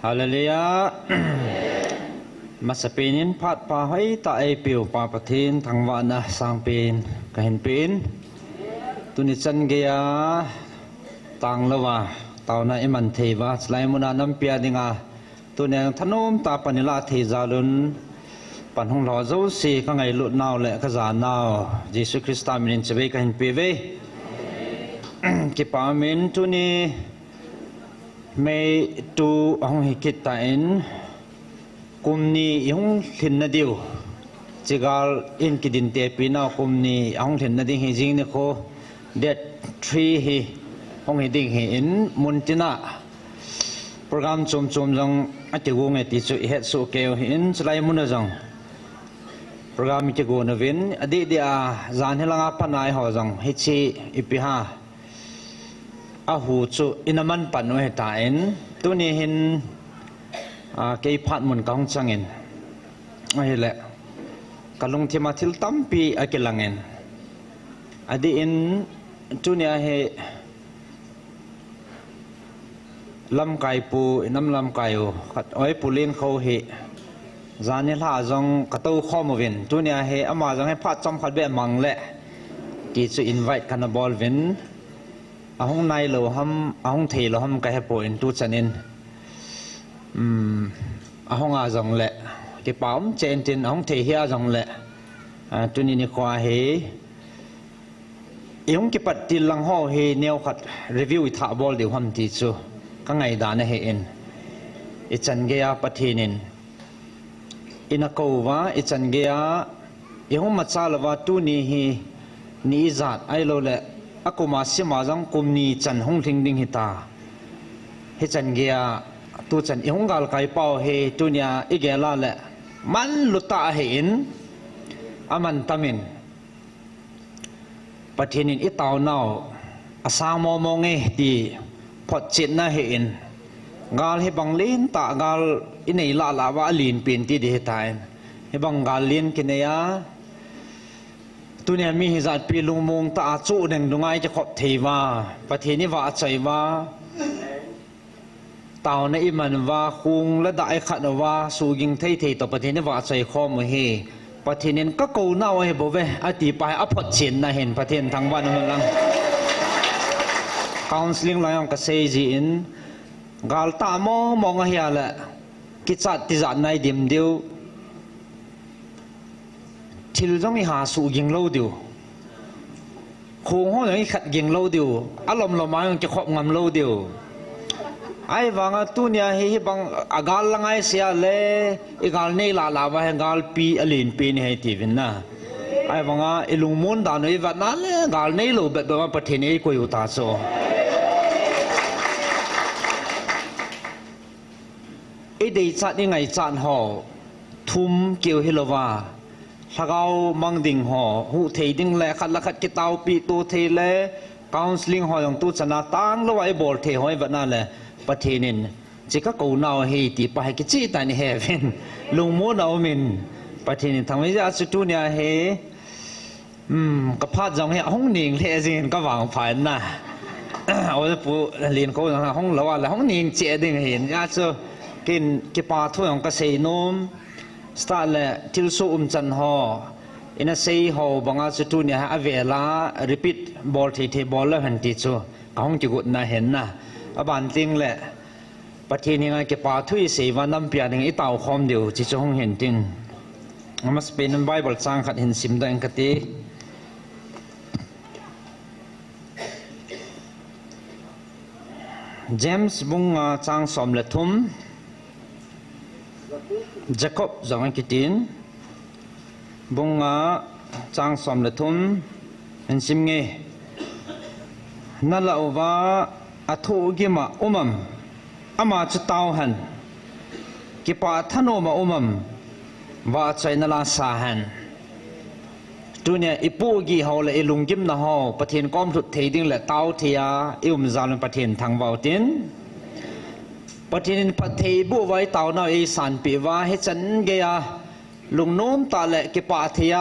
ฮาเลลูยามาสเปนินพัดปาให้ตาเอปิวปาปะเทนทางวานะสังเป็นกะเห็นเป็นตุนิจันเกียตังละวะตาวนาเอมันเทวะสไลมุนานัมเปียดิงาตัวเนงทนุมตาปนิลาเทจาลุนปันหงหล่อเจ้าสีข้างไงลุดนาวและขจานาวเยซูคริสต์มินินจะไปกะเห็นเปเวกิปามินตุนีไม่ตูห้องหิกิตาอินกุมนี้ห้องเห็นนาดิวจิกาลอินกิดินเตปีน่ากุมนี้ห้องเห็นนาดิงหิจิงเนี่ยเขาเด็ดทรีหิห้องหิดิงหินมุนติน่าโปรแกรมชมจังอาจจะกูไงติดสุเหตุสุเกลหินสไลมุนจังโปรแกรมมิจะกูนวินอดีตเดียจานให้ลังอาปันไอหอจังฮิชิอิปิฮาอาหูจุอินามันปันไว้ตาเอ็นตัวนี้เห็นเกี่ยพัดมุนกองจังเอ็นไม่แหละกลงที่มาทิลตั้มปีอากิลังเอ็นอดีตเอ็นตัวนี้เฮลำไก่ปูน้ำลำไก่ขัดอ้อยปูเลี้ยงเขาเฮจานนี้ล่าจังกระตู้ข้อมูลวินตัวนี้เฮอามาจังให้พัดจอมขัดแบบมังแหละกี่จะอินไว้คันบอลวินห้องในเราห้องเทเราห้องไก่ปูอินตู้จันเองห้องอาจังแหละกี่ป้อมเจนจินห้องเทเฮียจังแหละตัวนี้นี่กว่าเฮห้องกี่ปัดติลังห่อเฮเนียวขัดรีวิวท่าบอลเดี๋ยวห้องที่จูก็ไงด่านเฮเอ็นอิจันเกียปะเทนินอินักว่าอิจันเกียห้องมาซาลว่าตัวนี้เฮนี่จัดไอโลเล่อากูมาสิมาจังกุมนี้จันห้องทิ้งดิ่งหิตาเฮจันเกียตัวจันห้องกาลไก่เป่าเฮตัวเนี้ยอีเกล่าเล่มันลุตตาเห็นอามันตามินปะเทนินอิตาวน่าวอาสามมองเงดีพอจิตน่าเห็นกาลเฮบังลินตากาลอินเนลาลาวาลินเป็นที่เดตายเฮบังกาลลินกินเนียตัวเนี้ยมีเหตุปีลุงมงตาจูหนึ่งดวงไอจะขบเทวาประเทศนี้ว่าใจว่าเต่าในอิมันว่าคุงและได้ขัดว่าสูยิงเทยต่อประเทศนี้ว่าใจข้อมือเฮประเทศนี้ก็กูน่าให้บอกว่าอธิบายอภพจินนะเห็นประเทศทางวันมันลังคอนซิลิงลายองกเซจินกาลตามมองเฮียละกิจจัดติจัดในเดียมเดียวทิลต้องมีหาสูยิงเล่าเดียวคงห้องอย่างนี้ขัดยิงเล่าเดียวอารมณ์เรามาอย่างจะขบงำเล่าเดียวไอ้บางตัวเนี่ยเฮ้ยบางอากาศลังไอเสียเลยอีกาลนี่ลาลาว่าให้กาลปีอลินปีนี่ให้ทีวินนะไอ้บางอีลุงมุนดานอีวันนั้นเลยกาลนี่ลูแบบว่าประเทศนี้คุยอุตาโซไอ้เด็กจัดยังไงจัดห่อทุ่มเกี่ยวฮิโลวาถ้าเรามังดิ่งห่อหูเทดิ่งแหละขัดละขัดกิตาวปีตัวเทเลคอนซิลิงห่ออย่างตู้ชนะตั้งแล้วไอ้บอลเทห่อไอ้วันนั้นแหละประเทศนี้จะก็กูน่าเฮตีไปกิจแต่นี่เฮฟินลุงมูนเอามินประเทศนี้ทำให้อาสุตุเนี่ยเฮก็พาดจังเฮห้องนิ่งเทจินก็วางผ่านนะเอาจะปูเรียนเขาห้องเราอะไรห้องนิ่งเจดิ่งเห็นอาสุกินกิปาทุ่งก็เซนมสตาร์เลทิลสูจันหออินาเซหอบางอาสุตุเนี่ยอเวลารีพิทบอลเทบอลแล้วหันติจูห้องจิกุดน่าเห็นนะอบานติงแหละประเทศนี้ไงเก็บปาทุยเสวันน้ำเปียนึงไอเต่าคอมเดียวจิจงเห็นติงมันเป็นไบเบิลสร้างขัดเห็นสิมดังกติเจมส์บุงจางสมเลทุมเจคอบจังกิตินบุงจางสมเลทุมเห็นสิมเงนั่นละว่าอัฐอุกิมามัมอามาจุดเตาหันกิปะท่านมัมว่าใจนลาสาหันตัวเนี่ยอิปูกีเขาเลยลุงกิมนะเขาประเทศก้อมสุดเทดิ้งและเตาเทียอิมซาลประเทศทางเบาตินประเทศประเทศบุไว้เตาเนาะสันปีว่าให้ฉันเกียลุงโน้มตาและกิปะเทีย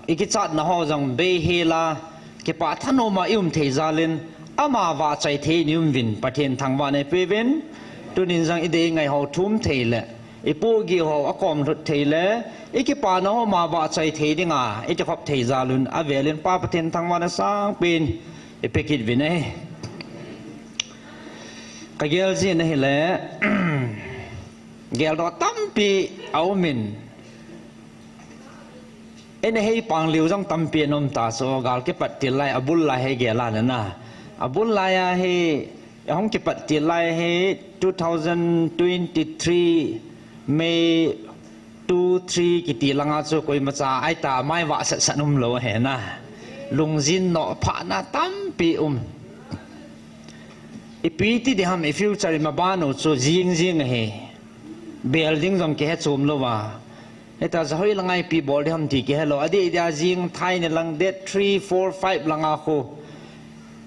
อิกิจัดนะเขาจังเบเฮลากิปะท่านมาอิมเทซาลินอามาว่าใจเทนิมวินประเทศทางวันในเปวิน เ tu nín rằng ý ngày họ thum thầy lệ ý bố gì họ ác thuật thầy lệ ý cái bà nó mà vợ chạy thầy đi ngà ý cho pháp thầy ra luôn à về lên ba thiên thăng mà nó sang pin ý bị kịch vì này cái ghel gì này lệ ghel đó tắm pi áo mình anh hay bằng liu trong tắm pi nôm ta so gal cái bát tiền lại abul lại hay ghel là nè abul lại hay không cái bát tiền lại hay 2023 May 23 cái tiền lăng cho coi mà cha ai ta mai vợ sẽ sẵn lâu hè na lung zin nọ phá na tắm pi ipiti de ham future ma bano cho jing he building jong ke chom lo wa eta zahoi langai pi bol de ham ti ke hello adi dia jing thai ne lang det 3 4 5 langa kho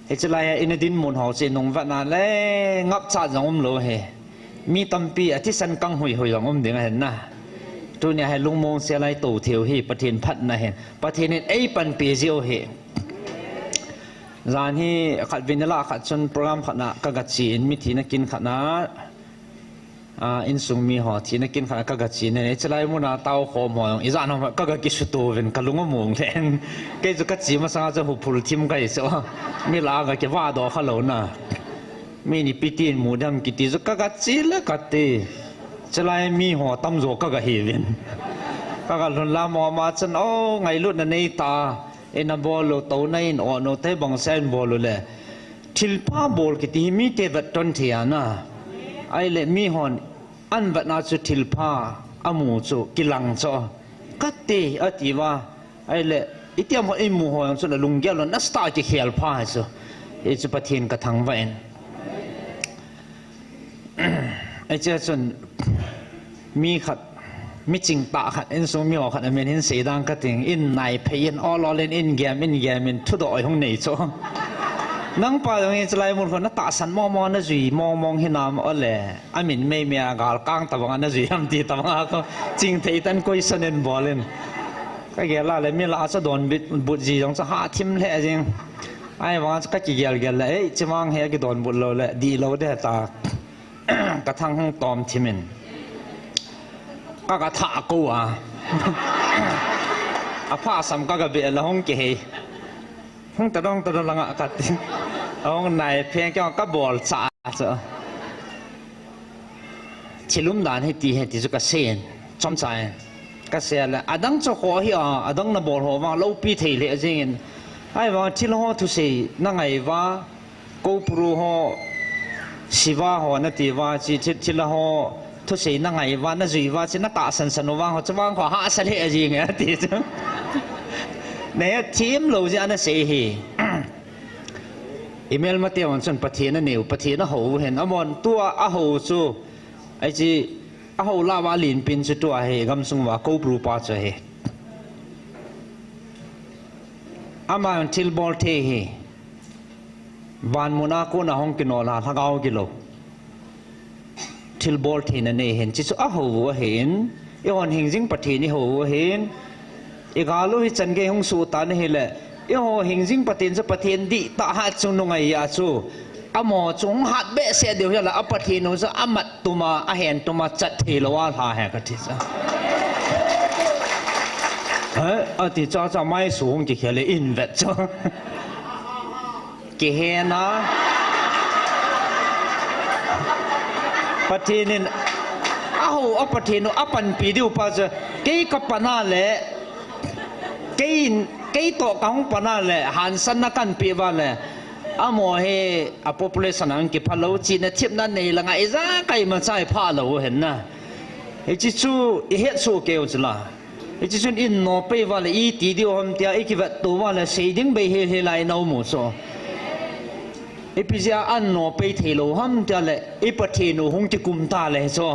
echlaya in din mun ho che nong va na le ngap cha jong lo he mi tampi ati san kang hoi hoi jong ding hen na tu ne hai lung mong se lai to thiu hi pathin phat na hen pathin ei pan pi zio he zan hi khat vinela khat chon program khana kagachi in mi thina kin khana in sung mi ho thina kin khana kagachi ne chalai muna taw khom ho izan ho kagaki sutu ven kalunga mong len ke ju kachi ma sa ju phul thim kai so mi la ga ke wa do khalo na mi ni pitin mudam kiti ju kagachi la kate chalai mi ho tam zo kaga hi ven kaga lon la mo ma chan o ngai lut na nei ta in a bolo to nai no no te bang sen bolo le thilpa bol ki ti mi te vat ton thiana ai le mi hon an vat na chu thilpa amu chu kilang cho katti atiwa ai le itiam ho imu ho chu la lunggya lo na sta ki khel pha chu e chu pathin ka thang vain ai che chun mi khat mi ching ta khat en so mi ho khat amen hin se dang ka ting in nai phein all len in game in thu doi hong nei cho nang pa dong in chlai mun khon ta san mo mo na zui mong hi nam ole amin me me gal kang ta bang na zui am ti ta bang ko ching thei tan koi sanen bolen ka ge la le mi la cha don bit but ji jong cha ha thim le jing ai wa ka ki gel le ei chimang he ki don but lo le di lo de ta ka thang hong tom thimin ka tha ko a pha sam ka be la hong ke he hong ta dong langa ka ti hong nai pheng ka bol cha cha chilum dan he ti chu ka sen chom chai ka se la adang cho ho hi adang na bol ho wa lo pi thei le jing ai wa thil ho thu se na ngai wa ko pru ho siwa ho na ti wa chi thil ho thu sei na ngai wa na zui wa chi na ta san san wa ho chawang kho ha sa le ji nge ti chu ne thim lo ja na se hi email ma te on chon pathe na neu pathe na ho hen amon tua a ho chu ai chi a ho la wa lin pin chu tua he gam sung wa ko pru pa cha he ama til bol the hi van muna ko na hong kinola thagao kilo til bol the na ne hen chi chu a ho wa hen e on hing jing pathe ni ho wa hen e galo hi chan ge hong su ta ne he le e ho hing jing patin cha pathen di ta ha chung no ngai ya chu amo chung hat be se deu ya la a pathe no cha amat tuma a hen tuma chat the lo wa tha ha ka thi cha ha a ti cha cha mai su hong ki khele in vet cho ki he na patinin aho apatino apan pidiu pa cha ke kapana le ke to kaung pana le han san na kan pi wa le amo he a population ang ki phalo chi na thip na nei langa iza kai ma chai pha lo hen na e chi chu e het chu ke uchla e chi chun in no pe wa le I ti di hom tia e ki va to wa le sei ding be he lai no mo so e pi ja an no pe the lo ham tia le e pathe no hung ti kum ta le so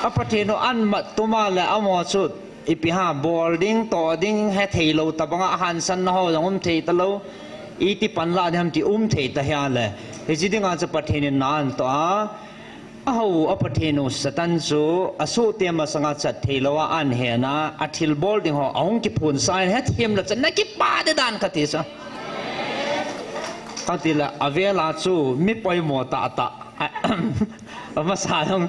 a pathe no an ma to ma le amo chu ipiha boarding to ding he thei lo ta banga han san ho jong thei ta lo I ti pan la ham ti thei ta ha le he ji dinga cha pathe ni nan to a ho a pathe no satan chu asu te ma sanga chat thei lo an he na a thil boarding ho ong ki phun sai he them la chan na ki pa de dan ka ti sa ก็ทีละอเวลาจูไม่ปล่อยหมดตามาสาต้อง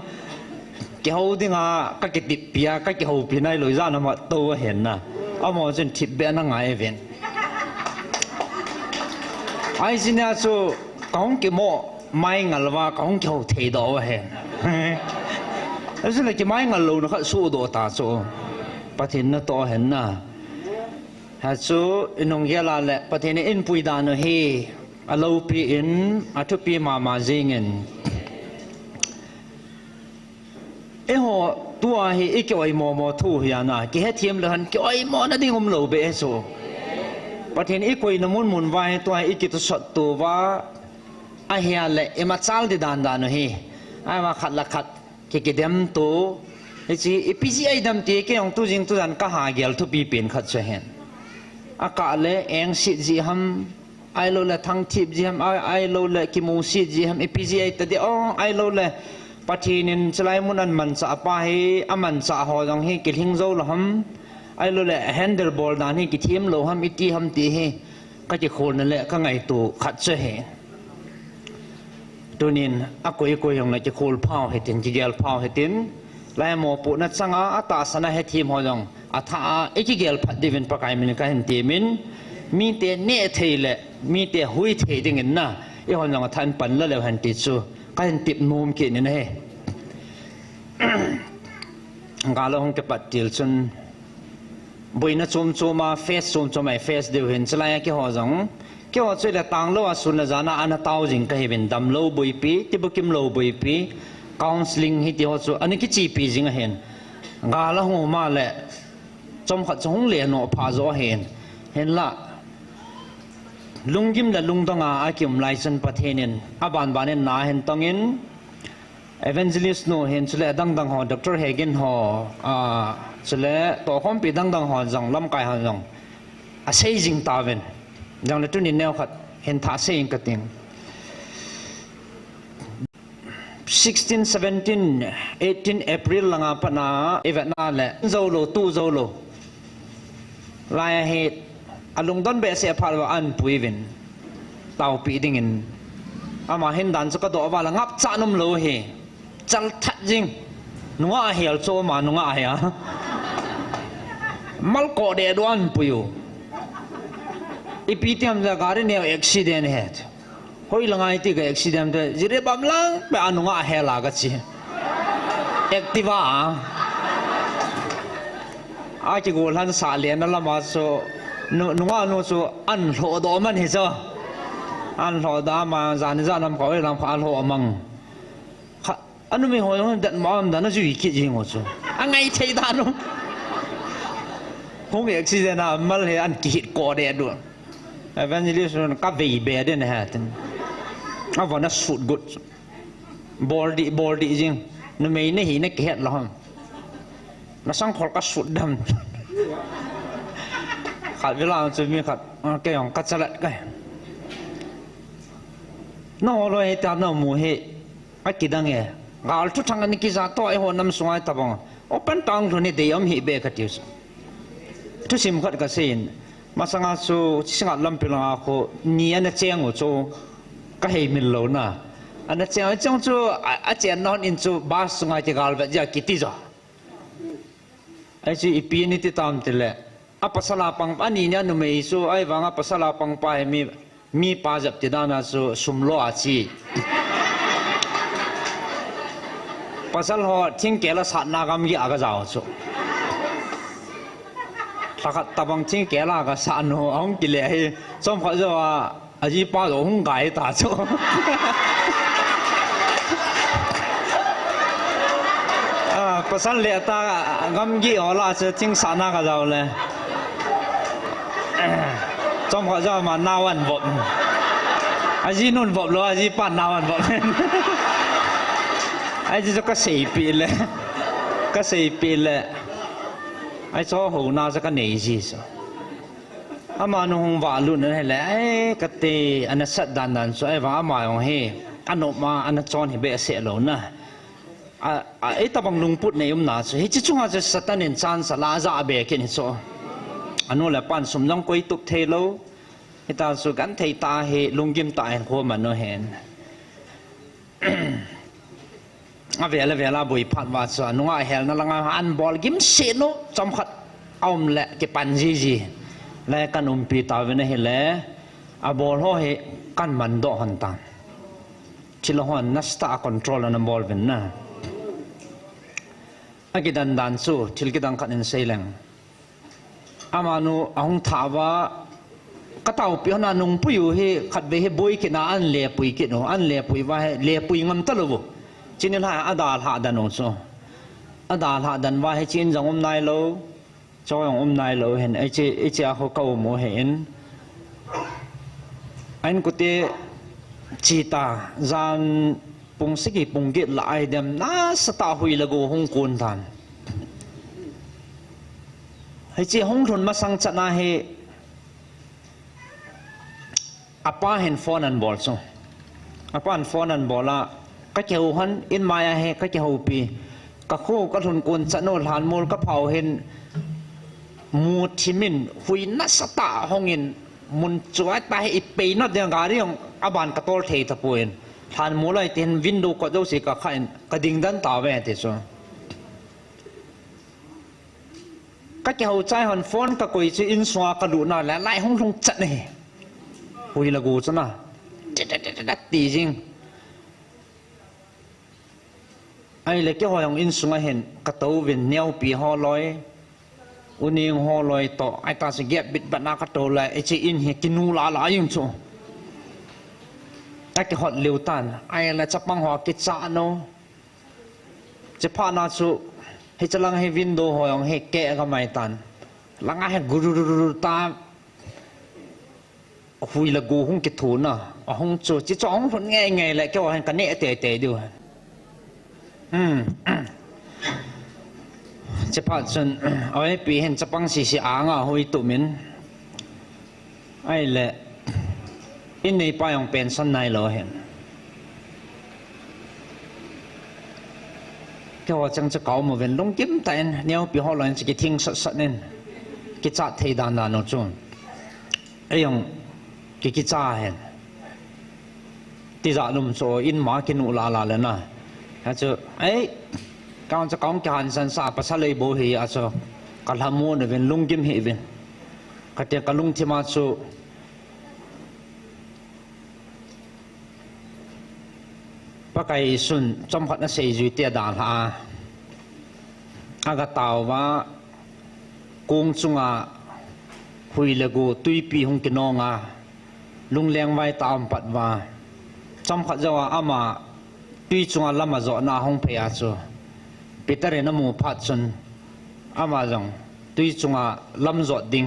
เกี่ยวดิ้งก็เกิดติดเปียก็เกี่ยวปีนั้นเลยจ้านะมาตัวเห็นนะเอาหมดจนทิพย์เบนนั่งไงเวนไอ้สิเนี่ยจูของกี่โมไม่งั้นว่าของเกี่ยวเทดเอาเห็นแล้วสิเนี่ยกี่ไม่งั้นเราเนี่ยสู้ตัวตาจูประเทศนั้นตัวเห็นนะฮะจูนงเยลาเละประเทศนี้อินปุยดานเฮอเราปีอินอาทุปีมาเจงินหัวตัวเฮอีกไอมอทูเฮียนะกี่เหตุเทียมเลยฮันกี่ไอมอนั่นที่ผมเล่าไปเอสูประเทศอีกวยน้ำมุนไว้ตัวอีกตัวสดตัวว่าไอเฮียเละเอมาจัลดิดานเฮไอมาขัดละขัดกี่เดมตัวไอจีอีพีซีไอเดมตีกี่องตัวจริงตัวนั้นก็หาเกลทุปีเป็นขัดเชนอากาศเละเองสิจีฮัมไอโลเละทั้งทิพจีฮัมไอโลเละกิมูสิจีฮัมอีพีซีไอตัดเดียวไอโลเละปัจจุบันสลายมุนันมันสะปาให้อามันสะหอดังให้กิหิงโซ่ละฮัมไอ้โลเล่แฮนเดิลบอลนั่นให้กิทีมโลฮัมอิตีฮัมตีให้ก็จะโคนนั่นแหละก็ไงตัวขัดเสียตัวนี้อากอยอย่างไรจะโคนเผาให้ตินจีเกลเผาให้ตินไล่หมอปุ่นนัดสังอาตาสนะให้ทีมหอดังอาถ้าไอ้จีเกลพัดดิวินปากายมันก็เห็นทีมินมีแต่เนื้อเทเลมีแต่หุยเทดิ่งนะไอ้หอดังท่านปั่นแล้วเห็นติดซูก็เห็นติดมุมกินนี่นะกาลงจะปัดจิลซุนบุยนัดชมมาเฟสชมไอเฟสเดียวเห็นสลายกี่หัวจังกี่หัวช่วยละตังโลว่าสุนละจานะอันนั้นเต้าจริงก็เห็นดำโลบุยปีที่บุกิมโลบุยปีคอนซัลลิงที่หัวช่วยอันนี้กี่จีปีจริงเห็นกาลงมาเลยจมขัดจงเลี้ยนอพาโซเห็นละลุงกิมและลุงต้องอาคิมไลเซนประเทศนี้อาบานเองน่าเห็นต้องเห็นevangelist no hen chule dang ho dr hegen ho chule to khom pi dang ho jang lam kai ha jang a sei jing tawen jang le tunin neo khat hen tha sei ka ting 16 17 18 april langa pana evena le zolo tu zolo lai het alung don be se phal wa an puivin tau pi dingin ama hen dan cha ka do wa la ngap cha nom lo heจัลทัดจริงนัวเหี่ยวโจมานัวเหี่ยมัลโกเดดวันปุยอีพีที่ทำจากการเนี่ยอุบิเหตุเหตุหอยลังไงที่ก็อุบิเหตุเดจิเรบัมลังไปอันนัวเหี่ยลากัจีเอ็กติว่าอาจิโกลันสาเลียนนั่นละมาโซนัวโซอันโหดอมันเห็นจ้ะอันโหดามาจานจานำเขาไปลำพาโหมังอันนู้นไม่หัวยังดันมาอันนั้นจะวิกิจริงหัวจูอันไงใช่ด้านนู้นผมอยากสิเดน่ะมันเลยอันกิดก่อเดียด้วยแต่วันนี้ส่วนก็เวียเบียดเนี่ยฮะท่านเอาวันนั้นสุดกุดบอลดีจริงนั่นไม่เนี่ยหินเนี่ยเกลียดหรอกนั่นสังขารก็สุดดำขาดเวลาจะมีขาดแกอย่างกัดสลัดก็น้องเราให้ตามน้องมูเฮไอ้กิดังเงกาลทุกทางนี้กิจตัวไอ้หัวน้ำสวายตะบังโอเป็นตังทุนนี่เดียมหิเบกติวส์ทุกสิ่งขัดกันสินมาสังอาสูสิ่งอัดลำพิลังอาโคนี่อันนั้นเจียงหัวจูก็ให้มิลโลนะอันนั้นเจียงจูอาเจียนนอนอินจูบาสงายที่กาลแบบจะกิติจ้ะไอ้จีอีพีนี่ที่ตามติเลยอ่ะภาษาลาปังอันนี้เนี่ยนุ่มไอ้สูไอ้วังอ่ะภาษาลาปังไปมีป้าจับติดานาสูสุมโลอาชีภาษาหัวทิ้งแก่ละสัตว์นากรรมยี่อากาศเอาสุถ้าขัดตะบังทิ้งแก่ละก็สัตว์หัวห้องกิเลสสมเขาจะว่าอาจีป้าตัวห้องไก่ตาสุภาษาเลี้ยตากรรมยี่เอาละจะทิ้งสัตว์นากาศเอาเลยสมเขาจะมานาวันบดอาจีนุ่นบดหรืออาจีป้านาวันบดไอ้เจ้าก็สี่ปีเลยก็สี่ปีเลยไอ้ชอบหูน่าจะก็หนีสิสอามานุ่งว่าลุ่นนั่นแหละไอ้กติอันนั้นสัตว์ดันส่วนไอ้ว่าอามาของเฮอันนมาอันนั้นจอนเห็นเบสเสร็จแล้วนะไอ้ตาบังลุงพุทธในยุมนาสุเฮ้ยจู่ๆจะสัตว์นินจานสลาจะอาเบกินสุอันนู้นแหละปันสมน้องกุยตุกเทโล ฮิตาสุกันเทตาเฮลุงกิมตาเห็นขัวมันโนเห็นเวลาบุยพัดว่าสวนนุ่งเฮลนั่งอันบอลกิมเสนุจำขัดเอาเละกิปันจีและกันปีตาเวนเฮเล่อาบอลเขาเฮกันมันโดหันตันชิลหันนัสตาคอนโทรลนันบอลเวนน่ะอากิดันดันสู้ชิลกิดังขัดอินเซลังอามานุอาหงท้าวากระเต่าเปียนานุงปุยเฮขัดเวเฮบุยกินาอันเล่ปุยกินอันเล่ปุยว่าเล่ปุยงำตะลุบจินละอาดาลหาดันโอโซอาดาลหาดันว่าให้จินจังนายโลจอยนายโลเห็นไอเจ้าเขาเก่าโมเห็นอันกุเตจีตาจานปุงสกิปุงกิลายเดมน่าสตาหุยละกูฮงกุนทันให้เจ้าฮงทุนมาสังจัดนาเฮอาป้าเห็นฟอนันบอลส่งอาป้าเห็นฟอนันบอลละก็เจ้าหันอินมายาเฮก็เจ้าปีก็คู่ก็ทุนกุนจะโนหานมูลก็เผาเห็นมูทิมินหุยนัสตาห้องอินมุนจวดไปอีปีนัดเดียงการีของอาบานกระโตลเทตะปูเองหานมูลเลยเห็นวินโดก็เจ้าสิกะขันกระดิ่งดันตาแวติส่งก็เจ้าใจหันฟอนก็กุยจะอินสวากระดูน่าและไล่ห้องลงจัดเลยหุยละกูซะนะดัดตีจริงไอ้เล็กที่หอยของอินสุงเห็นกระตูวินเนียวปีห่อลอยอุนิงห่อลอยต่อไอ้ตาสเก็บบิดบันนากระตูเลยไอ้จีอินเฮกินูลาลายิ่งชัวไอ้ที่หอดเลี้ยวตันไอ้ละจับมังหอกิจจาโนจะพานาสุให้จะลังให้วินโดหอยของเฮแกะก็ไม่ตันลังให้กุรุตาหุยละกูหงกิทูน่ะหงจูจิจ้องผลไงแหละแค่ว่ากันเนี่ยเตะด้วยจะพาจนเอาไอ้ปีเห็นจะปังสีอ่างหุยตุมินไอ้แหละอินในป้ายของเป็นสันในเราเห็นแค่ว่าจังจะเก่ามาเป็นลงจิ้มแต่เนี่ยปีห่อลอยจะกิทิ้งสัดๆนั่นกิจจัดเทดานโนจุนไอ้ยังกิจาเห็นที่จะนุ่มโซอินมากินอุลาลาเลยนะอาจจะไอ้การจะกองการสันสาภาษาเลยโบเฮีอาจจะกัลฮามูนเป็นลุงกิมเฮเป็นกัดเดียกัลุงที่มาโซปะไก่สุนจอมพัดนั่นเสียจุดเตียดานฮะอากาศตาวว่ากุ้งจุงอาหุยเลกูตุยปีหงกินองอาลุงเลี้ยงไว้ตามปัดว่าจำขัดจะว่าอามาตุยจงอาลำมาจอดนาห้องเพียจูปีตาเรนมูพัดจนอามาจังตุยจงอาลำจอดดิ่ง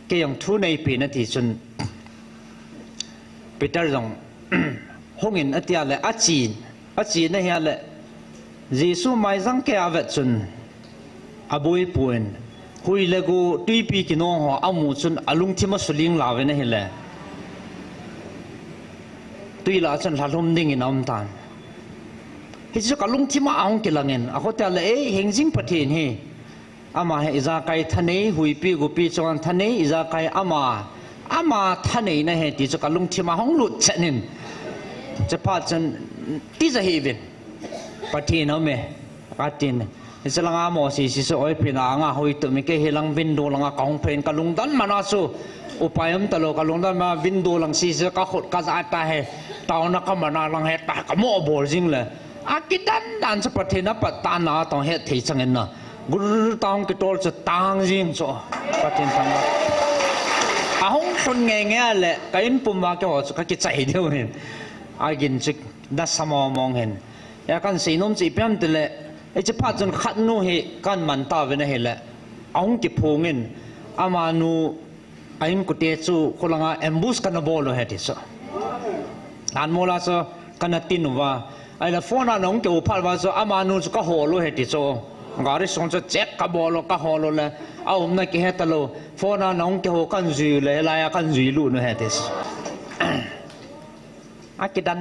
เกี่ยงทุนในปีนาทีจนปีตาจังห้องอินอัตยาเลอาจีนนี่ฮะเลยิสุไม่จังแก่อาเวจนอาบุยป่วยหุยเลกูตุยปีกินองหัวอามูจนอลุงที่มาสุลิงลาเวนี่เห็นเลยตุยลาจนหลุมดิ่งอินอมตานเฮ้ยจะกลุงที่มาเอากิลังเงินเขาแต่ละเฮงจิงประเทศเฮอามาเฮอิจาไกทะเนหุยปีกูปีจวนทะเนอิจาไกอามาทะเนนะเฮที่จะกลุงที่มาห้องหลุดเช่นนั้นจะพาจนที่จะเฮวินประเทศนั้นไหมประเทศจะลังอาโมสิสิสอยพินางาหอยตุมิเกเฮลังวินโดลังกองเพลนกลุงดันมานาสูอุปยมตลกกลุงดันมาวินโดลังสิสก็ขดกระจายตาเฮตาวนักมานาลังเฮตากโมบอลจริงเลยอากิดันจะประเทศนั้นปัตตานาต้องเฮที่จังเงินนะกุลตองกิโตลจะต่างจริงโซประเทศนั้นอาหงคนเงี้ยแหละก็อินปุ่มว่าแกว่าจะกิจใจเดียวเห็นอากินจิกดัชมองเห็นอยากกันสีนุ่มจีเปียนติเลยไอ้จะพาจนขัดนูเหกันมันตาเป็นเหตุแหละเอาเก็บพงเงินอามานูไอ้มกุเตจูคนละงาเอมบูสกันบอลเลยที่สุดอันโมลาสกันตินว่าไอ้ละฟอนาน้องเกี่ยวพัดว่าอามานูก็หัวเลยที่สุดการิสงจะเจ็บกับบอลก็หัวเลยเอาหน้าเกี่ยตโลฟอนาน้องเกี่ยวกันจุยเลยลายกันจุยลู่เลยที่สุดอากิดัน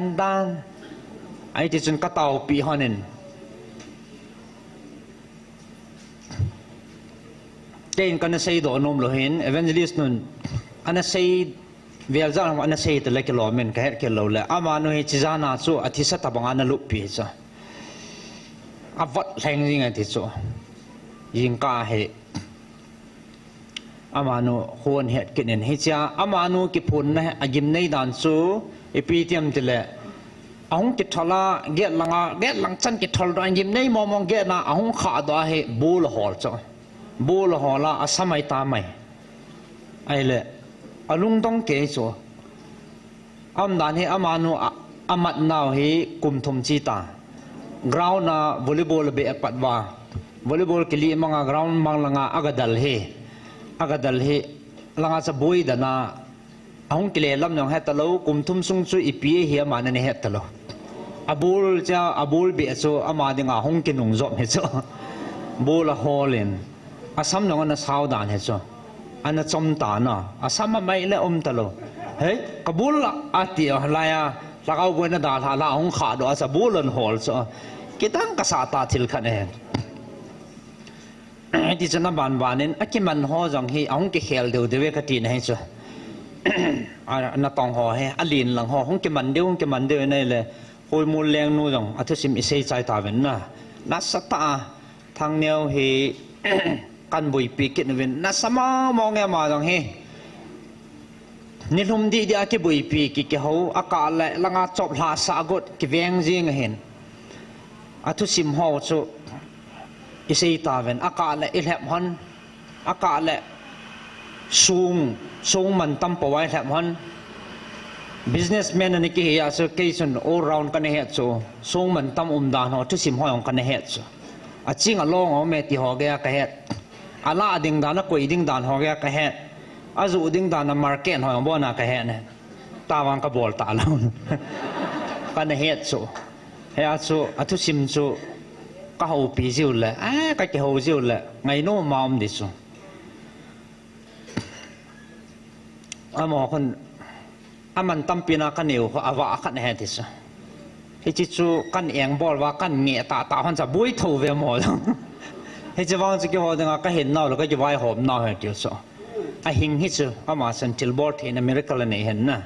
ไอ้ที่จนกระเต่าปีหันนินแก explain kan sei do nom lo hin evangelist nun ana sei vel za ana sei te le ke lo men ka het ke lo le ama no hi chizana chu athisa tabanga na lu pi cha avat leng ring ati chu yin ka he ama no hon het kinen he cha ama no ki phun na agim nei dan chu epitiam te le ahong ki thola get lang chan ki thol ro agim nei mong get na ahong kha do he bul hol cha bul hola asamai ta mai ai le alung dong ke chu am dan he ama no amat naw he kum thum chi ta ground na volleyball be patwa volleyball ke li manga ground mang langa agadal he langa sa boy dana ahong kile lam nong het talo kum thum sung chu ipi hi ma na ne het talo abul be chu ama dinga hong ki nung zom he chu bol holin asam nong na saudan he chu ana chom ta na asam mai le talo he kabul ati halaya lagaw bo na da la hong kha do asa bulon hol chu kitang kasata thil khan he ti chana ban akiman ho jang hi ong ke khel deu dewe ka tin hai chu na tong ho he alin lang ho hong ke man deu nei le hoi mul leng nu jang athu sim isei chai ta ven na sata thang neu hi kan bui pi kit ven na sama mong ya ma jang hi ni lum di dia ke bui pi ki ke ho aka le langa chop hla sa got ki veng jing hen athu sim ho chu isei ta ven aka le ilhep hon aka le sung man tam pawai hep hon businessman ani ki ya so cation all round kan he chu sung man tam dan ho thu sim hoyong kan he chu a ching along o me ti ho ge ka he ala ding dan na koi ding dan ho ge ka he azu ding dan na market hoyong bo na ka he ne tawang ka bol ta lo kan he chu he a chu athu sim chu ka ho pi jiu le ka ke ho jiu le ngai no ma om di chu amo kon aman tampina kan neu awa kan he ti chu he chi chu kan eng bol wa kan nge ta hon cha bui tho ve mo he chi wang chi ke ho da ka hen naw lo ka ji wai hom naw he ti chu a hing hi chu ama san til bor the na miracle nei hen na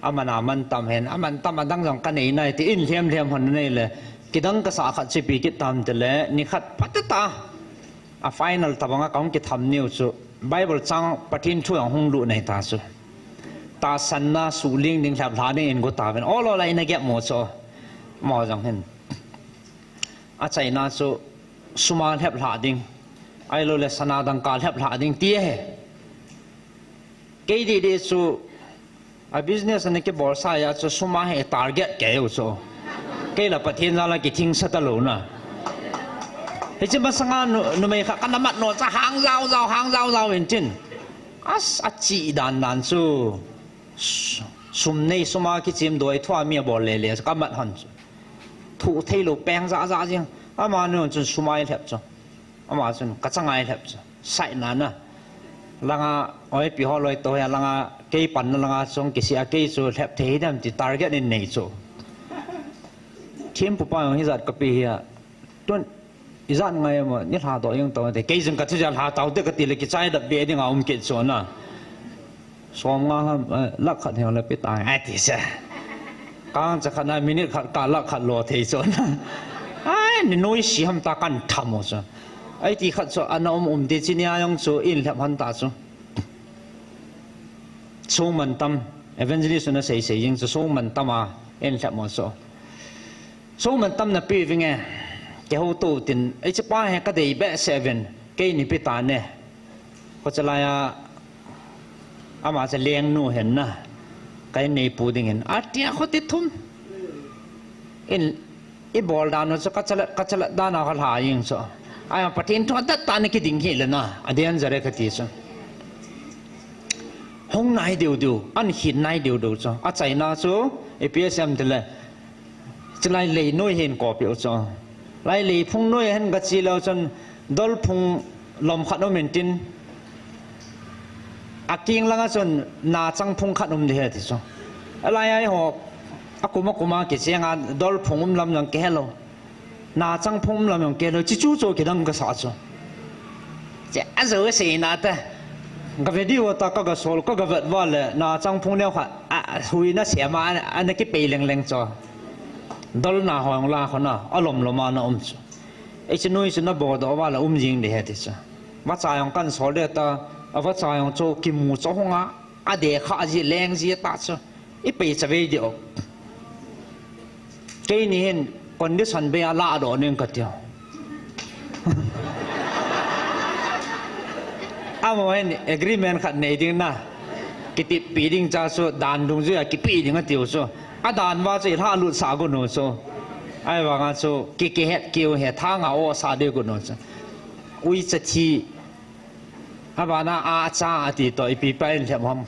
amana man tam hen aman tam adang jong kan nei nai ti in thiam hon nei le kidang ka sa khat chi pi ki tam te le ni khat patata a final tabanga kaung ki tham niu chu bible chang patin thu ang hung lu nei ta chu ta sanna suling ding thap thla ding en go ta ven all lai na ge mo cho mo jang hen a chaina chu suma thap thla ding ai lo le sana dang ka thap thla ding tie he ke di chu a business ne ke bor sa ya chu suma he target ke yo chu cái là bát thiên là cái thing sát talo na, thế chứ mà sang nó mấy cái cái mặt nó ra hàng rau bên trên, chỉ đàn su sum này sum mà cái chim đôi thua miệng bỏ lề cái mặt hòn, thu thấy lục beng ra chứ, mà nó chân sum ai thẹp chứ, mà chân cái trang ai thẹp chứ, sai nàn à, langa oi pi ho loi to ya langa cái pan langa song cái gì cái số thẹp thế đam chỉ target nên này chỗ thiên phụ bao nhiêu giật cà phê à, tuần giật ngay mà nhất hà tổ những tổ thì cái dân cái thứ giật hà tàu tức cái tỷ lệ cái trái đặc biệt thì ngào kết số na, xong ngà lắc khát theo là biết tài, ai thì sao, càng chắc khát này minute khát cả lắc khát lò thì số na, ai nói gì ham ta can tham ô số, ai thì khát số anh thì chỉ nhà yung số in làm hắn ta số, số mình tâm evangelist nó xây những số mình tâm à in làm một số số mình tâm là pi với nghe cái hậu tu tin ấy chỉ ba hay cái đấy bé 7 cái này bị tàn nè có chỉ là mà sẽ liên nu hiện na cái này bù đình hiện tia khó tiết thum in ball đàn nó sẽ cắt chala đàn nào hả yên so ai mà phát hiện thoát tất tàn cái đình hiện là na anh giờ đây cái gì so hông này điều anh hiện này điều so chạy na số APSM thì là chỉ lại lấy nuôi hiện có biểu cho lại lấy phung nuôi hiện cái gì lâu chân đôi phung lồng khát ôm tin kiêng lăng chân na trăng phung khát ôm thì hết rồi lại ai họ kuma cái gì ngà đôi phung làm yang khéo na trăng phung làm yang khéo chỉ chú cho cái đằng cái sao cho จะอะไรสินะแต่ก็วิดีโอตาก็สโลก็เวิร์ดว่าเลยน่าจังพงเนี่ยค่ะหุยน่าเสียมาอันนี้ก็ไปเล็งๆจ้ะดอลน่าหอยลาคนน่ะอารมณ์ลมาน่ะจ้ะไอ้ชนุยชนะบอกว่าละยิงเดียดิจ้ะว่าใจของกันสโลเดตาว่าใจของโจกิมูโจหงะเด็กข้าจีแรงจีตาจ้ะไอ้ไปจะวิดีโอเจนี่เห็นคนที่ฉันไปอาลาดอนึงก็เดียวอาโมเห็น agreement ขัดในดิ้งนะกิติปีดิ้งจ้าสู้ด่านตรงนี้กิปีดิ้งก็เดียวสู้ด่านว่าจะท่าลุดสากุนสู้ไอ้ว่างั้นสู้กิเฮ็ดเกี่ยวเฮ็ดทางเอาสาเดียวกุนสู้อุ้ยจะทีบ้านอาจ้าติดต่ออีปีไปเห็นมั้ง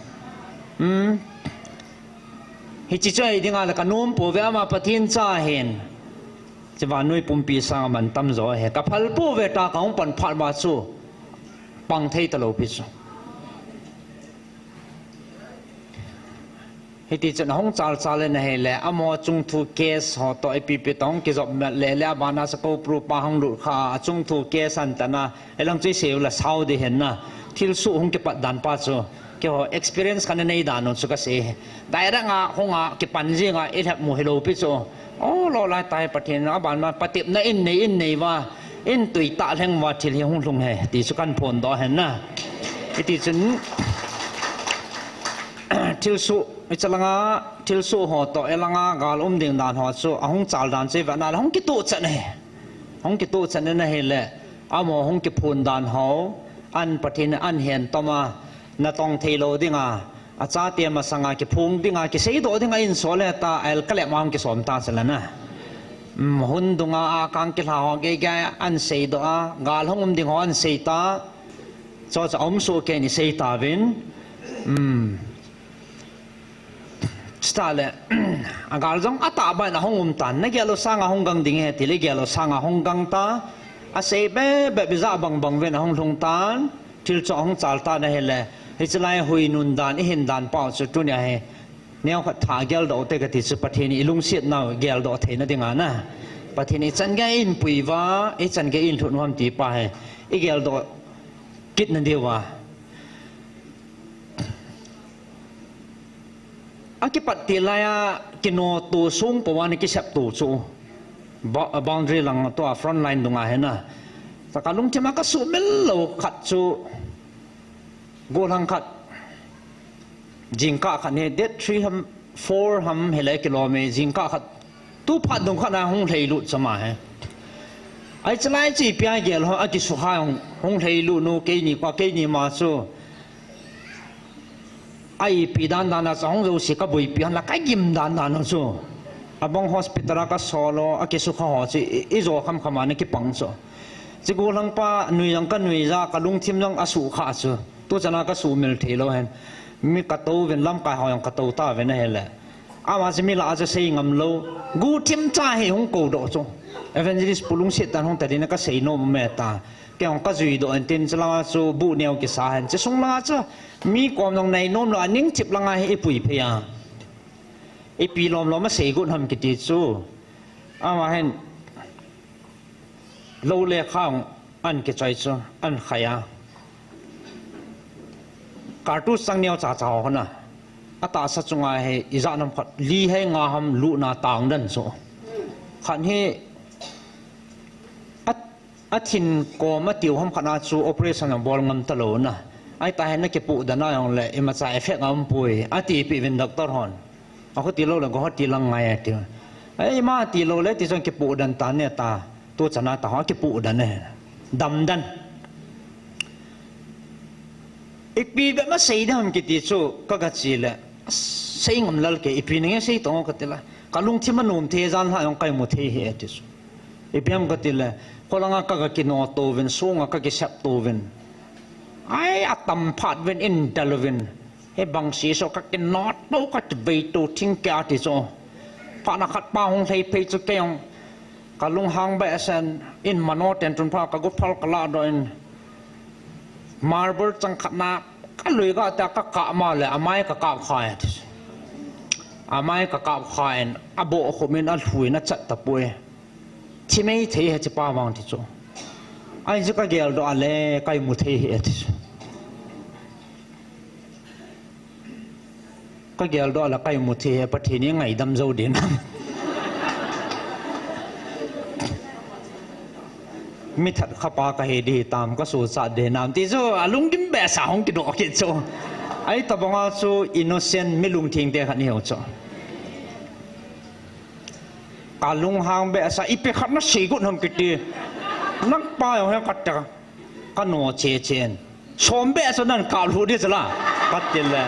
ฮิจิจ้าดิ้งอะไรกันนุ่มปูเวมาปะทินจ้าเห็นจะว่านุ่ยปุ่มปีสังมันตั้มจ่อเห็นกับพัลปูเวตาของปันพัดมาสู้ปังเทยตลอดพิษฮิติจันห้องจัลจัลเลยนะเฮเลอมอจุงทูเคสหอต่อไอปีต้องกิจอบเล่บานาสกูปรูปะห้องลุข้าจุงทูเคสันตนะไอหลังใจเสียวละสาวดีเห็นนะที่สู้ห้องเก็บดันปัจจุเกี่ยวกับ experience กันในด่านนั้นสุกเสียแต่เรื่องห้องเก็บปันจิงไอแทบมูฮิโลพิษโอ้รอลายตายปะเทนบานมาปฏิบในอินในว่าอินตุยตาแห่งวัดที่เลี้ยงลงให้ที่สุกันพลต่อเห็นนะที่ฉันทิลสุอิจลังทิลสุหัวต่อเอลังกาลดิ่งด่านหัวสุห้องจัลด่านเซวันนั้นห้องกิตุจันเองห้องกิตุจันนั่นเองแหละอาโมห้องกิพูนด่านหัวอันปะเทนอันเห็นต่อมาณตองเทโลดิ่งอาจารย์เตรียมมาสังกิพุงดิ่งกิเสียตัวดิ่งอินโซเลตาเอลกเล็มาห้องกิสอมตาเสร็จแล้วนะหุ่นดุงอาคังกิลาเกยอันเสียตัวกาลห้องดิ่งหัวอันเสียตาจะอมสู้แค่นี้เสียตาวินสตาร์เลยกาลจงอัตตาบ้านห้องตันนักเกลูสังห้องกังดิ่งเหตุที่เกลูสังห้องกังตาอาศัยแบบบิจาบังเวนห้องลงตันที่จะห้องจัลตาเนี่ยเลยฮิจไลหุยนุนดานอินดานเป้าสุดตัวเนี่ยเนี่ยเขาถ่ายเกลดอเตกติสุปะเทนีลุงเสียดน่าเกลดอเทนั่นเองนะปะเทนีจันแกอินปุยว่าจันแกอินทุนความตีไปเกลดอกิดนั่นเดียวว่าอากิปัตติลายกิโนตัวสูงปวานิกิเสพตัวสูงboundary หลังตัว front line ตรงนั้นนะแต่การลุงจะมาก็สูงเมลโลขัดสูกูลังขัดจิงก้าขัดเนี่ยเด็ด3-4เฮลัยกิโลเมตรจิงก้าขัดตู้พัดตรงขัดนะห้องเทลุสมัยไอ้เจ้าไอ้จีเปียเกลเขาอากิสุขายห้องเทลุโนเกนี่กว่าเกนี่มาสูไอ้ปีด้านนั้นนะห้องเราสิกับบุยปีนั้นละก็ยิ้มด้านนั้นสูอาบง hospital ก็สโลอากิสุขหอสิอีโจคำมันนี่ปังสูจิกูลังป้าหนุ่ยยังกันหนุ่ยจ้ากลุงทิมยังอสุขาสูตัวจะน่าก็สูมิลเทโลเห็นมีกระตูเวนลำกายหอยกระตูตาเวนนั่นแหละอาว่าจะมีละจะเสียงงำโลกูทิมจ่าให้หงกูโดจงเอเวนเจลิสปุลุงเสียตันหงแต่ดีนักก็เสียโนมเมตตาแกหงก็จุยโดอันตินจะละสูบุเนียวกิสาเห็นจะส่งละจะมีความตรงในโน้มละนิ่งจิบละไงให้ปุยเพียไอปีลมเราไม่เสียกุนทำกิจสูอาว่าเห็นโลเล่ข้าวอันกิจใจสูอันขยะการทูตสังเนียวจ่าจ่าคนน่ะอัตราสัจงไงให้อิจาน้ำขัดลีให้งาหำลุนาต่างดันโซขันให้อัฐินก็มาติวหำขนาดสูโอเปอเรชั่นบอลเงินตลอดนะไอ้ตาเห็นนักเก็บปูดันน่าอย่างเลยมาจ่ายเอฟเฟกต์งำปุยอัติปีเป็นด็อกเตอร์ฮอนเอาเขาตีโลแล้วก็เขาตีลังไงตีไอ้มาตีโลแล้วตีจนเก็บปูดันตาเนี่ยตาตัวชนะตาเขาเก็บปูดันเนี่ยดำดันอีปีแบบมาเสียดามกิติสูก็กระจีเลยเสียงมันลัลเกอีปีนึงเสียตรงกันติละกลุงที่มันนุ่มเทจันหายองไก่หมดเทเหตุสูอีปีมันก็ติละคนละก็กินอโตเวนสูงก็กิเซปโตเวนไอ้อัตมพัดเวนอินเดลเวนไอ้บางสีsoก็กินนอตโตก็จะไปตัวทิ้งแก่ติสูพระนักขัดป้าหงไทยไปจุดเกี่ยงกลุงหางแบบเซนอินมโนเต็นจนพระก็กุพลกลาดอยมาร์เบิร์ตจังขนาก็เลยก็แต่ก็กะมาเลยอาไม้ก็กะขายอาไม้ก็กะขายอาโบขมินอัลหุยนัดจัดตะปุยที่ไม่เที่ยจะป้าวางที่จู ai chứ cái gel đó là cái một thế hệ cái gel đó là cái một thế hệ bắt thì những ngày đâm dâu đến mi thật khapa cái hệ đi tam cái số sát để nam tí số lung kim bẻ sao không cái đó cái số ai tập bằng số innocent mi lung thiên để khăn hiểu cho cả lung hàng bẻ sao ít khát nó xì cũng không cái gì nắc bao nhiêu cắt cả cái nô chế chén xóm bẻ sốนั้นcả lũ đi chứ là cắt tiền là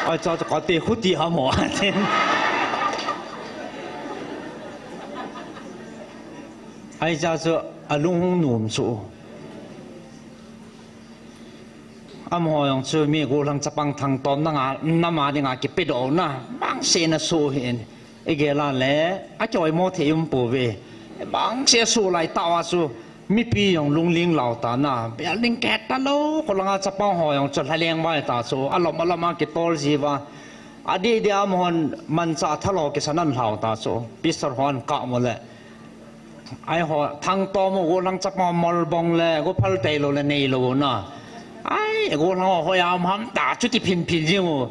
ai cho cái tiền khút tiền hả mỏ ai cho số lung nụm số hồi ông chưa mi cô lăng chấp bằng thằng tóm nằm đi ngã cái bê đồ na bang xe na số hiện cái là lẽ cho em mua thì bổ về bang xe số lại tạo số mi pi ông lung linh lão ta na bé linh kẹt ta lâu cô lăng chấp bằng hồi ông chọn hai liên vai ta số alom cái tol gì va đi hòn mình sẽ tháo cái sản năng lão ta số pistol hòn cạo một lệ ai họ thằng to mà cô lăng chấp bằng mol bong lệ cô phal tay lo lệ này lo na ai cô lăng họ ham ta chút thì pin gì mà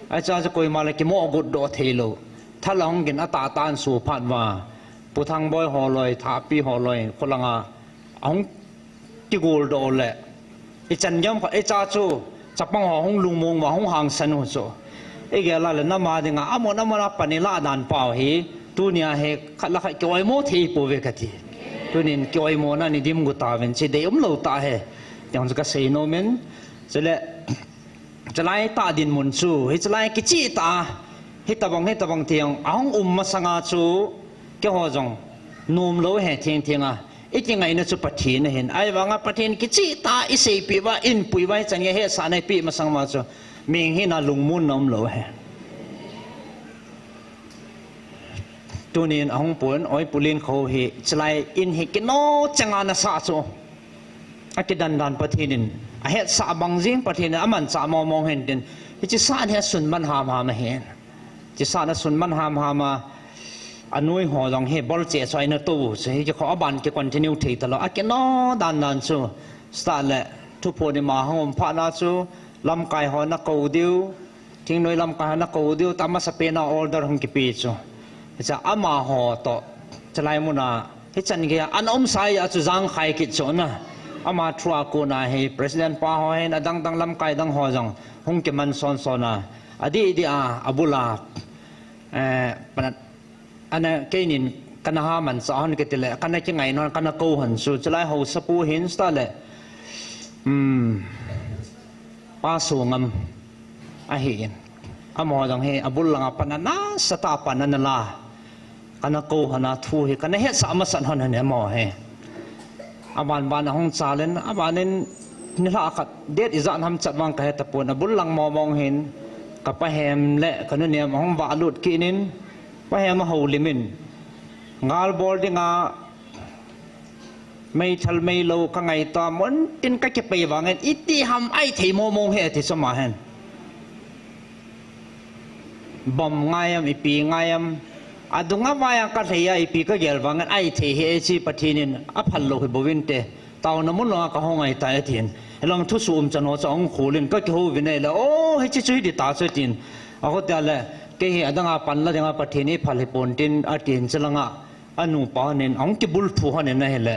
ai cho coi mà lại cái mỏ gột đỏ thế loถ้าลองกินอัตตานสู่ผ่านว่าผู้ทางบอยหอลอยท้าปีหอลอยคนละงาเอาที่กูโดนแหละไอ้จันย้ำไอ้จ้าจูจับปังหอห้องลุงมงว่าห้องหางสันหัวโซไอ้แกละเลยน้ำมาดิงอ่ะน้ำมาปนิลาดานเปล่าเฮตัวเนี้ยเฮขัดละขัดเกี่ยวไอ้โมทีปูเวกทีตัวนี้เกี่ยวไอ้โมนั่นนี่ดิมกุตาเป็นสิเดี๋ยวเราตาเฮอย่างจะกเซโนเมนจะเลยจะไล่ตาดินมุนซูเฮจะไล่กิจิตาฮิตาบังเทียงอ้องมาสังอาจูเกี่ยวจงนุ่มโลเหเทียงอ่ะอีกยังไงนะจูปะทีนเห็นไอ้ว่างปะทีนกิจิตาอิเสปีว่าอินปุยไว้จังเฮสานในปีมาสังมาจูมิงหินาลุงมุนน้อมโลเหตัวนี้อ้องปวนอ้อยปุลินเขาเหจะไลอินเหกินโนจังอานาสาจูอากิดันปะทีนินเหตุสาบังจิงปะทีนอามันสามองเห็นดินที่จะสานเหตุสุนมันหามเห็นจะสานสุนมันหามมาอันนู้นหัวรองเฮบอลเจสไว้ในตู้ใช่จะขอบันจะคอนติเนียทีตลอดอากินอดันซูสตาร์เล่ทุกคนมาห้องพานาซูลำไก่หัวนักกูดิวทิ้งหน่วยลำไก่หัวนักกูดิวตามมาสเปนออเดอร์ห้องกิปีจูจะอามาหัวโตจะไล่มุนาที่จันเกียอันอมไซอาจูจังไข่กิจนะอามาทัวร์กูนะเฮประธานป้าหัวเฮนดังลำไก่ดังหัวจังห้องกิมันซอนนะอดีอาบุลาอันนั้นแค่นี้กันหามันสอนกันเลยกันนั้นยังไงนอนกันกูหันสุดจะไล่หัวสปูหินสตาร์เลยป้าสูงอ่ะเห็นอ่ะมอจังเฮอบุลลังปนันน่าสตาปนันนั่นละกันกูหันทูเฮกันเฮสามสันหันเนี่ยมอเฮอาบานห้องซาเลนอาบานนี่ละกัดเด็ดอิจานทำจัดวางกระเหตุปนอบุลลังมองเห็นกับป้าแฮมเละคนนี้ห้องวาลุดกินินป้าแฮมมาหูลิมินงาลบอลดิงาไม่ทัลไม่โลกังไงตามันตินก็จะไปว่าไงอิติฮัมไอทีมองเฮติสมาเห็นบอมไงอีปีไงอะดุงะวายกัทเฮียอีปีก็เกลว่าไงไอทีเฮชีปทีนินอภัลโลหิบวินเตตาวน้ำมันลงก็ห้องไอตายทีนลองทุสูมจะนอจะองคูลินก็จะหูวินัยแล้วโอ้ให้ช่วยดีตาช่วยทีนเอาก็แต่ละเกี่ยดังอาปันละดังอาปทีนี้พัลปนตินอาทินจะลังอานุปานินองกิบุลทูฮันนี่นะเฮละ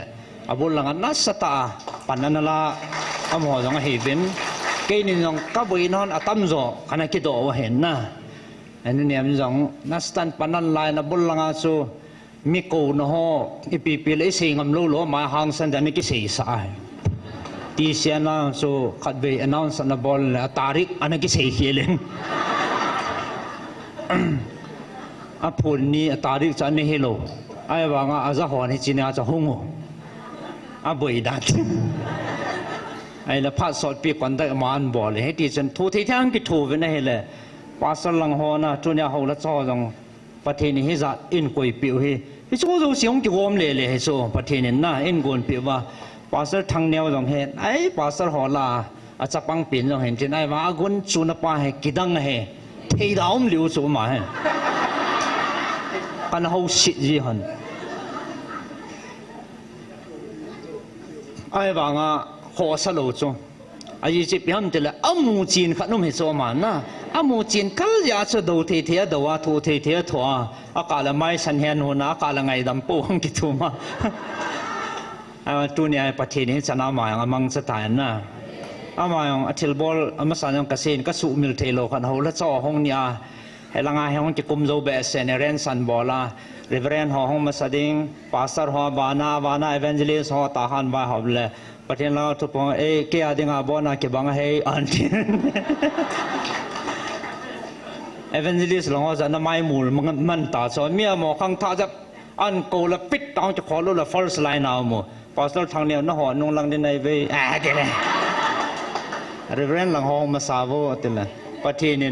อาบุลลังนัสตาปันนั่นละอามอจังเฮบินเกี่ยนี่จังกับวินอนอาตัมโซขณะคิดว่าเห็นนะอันนี้เนี่ยมันจังนัสตันปันนั่นลายนะบุลลังอาสูมิโกนะฮะอีปีปีเลยสิงห์ลูมาหางสันจันนี่กิเสียสายที่เสียนะสูขัดไปannounceนะบอลตาริกอันนี้กิเสียเขียนอาพูดนี้ตาริกจะนี่เฮโลไอ้ว่างอาจะหัวนี่จีน่าจะหงออาบุยดัดไอ้ละพัดสอดปีกวันได้มาอันบอลเลยให้ที่ฉันทูที่ทั้งกิทูเป็นไงเลยภาษาลังหัวนะจุนยาหัวละจ้อจังประเทศนี้ให้จัดอินกุยปิวให้ที่ช่วยเราเสียงกี่วอมเลยให้สู้ประเทศนี้น่ะอินกุยปิวว่าภาษาทางแนวจังเห็นไอ้ภาษาหัวละอาจจะปังปีนจังเห็นที่ไหนว่ากุนจุนป้าให้กิดังให้ที่ดาวมลิวสู้มาให้กันเขาสิจีหัน ไอ้บางอ่ะขอสโลจูไอ้จีบยามเดลอามูจีนขนมเหโซมันนะอามูจีนกัลยาจะดูเทียดูว่าทูเทียทัวอากาศไม่สันเห็นหัวนะอากาศไงดำปูหังกิทุมาตัวนี้ประเทศนี้จะน่ามาอย่างมังสไตล์นะอามาอย่างทิลบอลอามาสันอย่างกษตรก็สู้มิลเทโลกันเขาและจ่อห้องนี้ให้ละงายห้องจะกุมโจเบสเนเรนสันบอลริเวรห้องมาสดิ้งพาสเตอร์ห้องบานาเอเวนเจลิสห้องตาฮันบาฮับเลยประเทศเราทุกคนเกี่ยดิ้งอาบอนาเก็บังให้อันที่เอเวนเจลิสหลงว่าจะน้ำไม่มูลมันตาสอนเมียหมอข้างท่าจะอันโกละปิดตองจะขอรู้ละ false line เอาหมดพาสเตอร์ทางเนี้ยน้าหอนุ่งลังดินในเวเกเลยริเวรหลังห้องมาซาโวติละประเทศนี้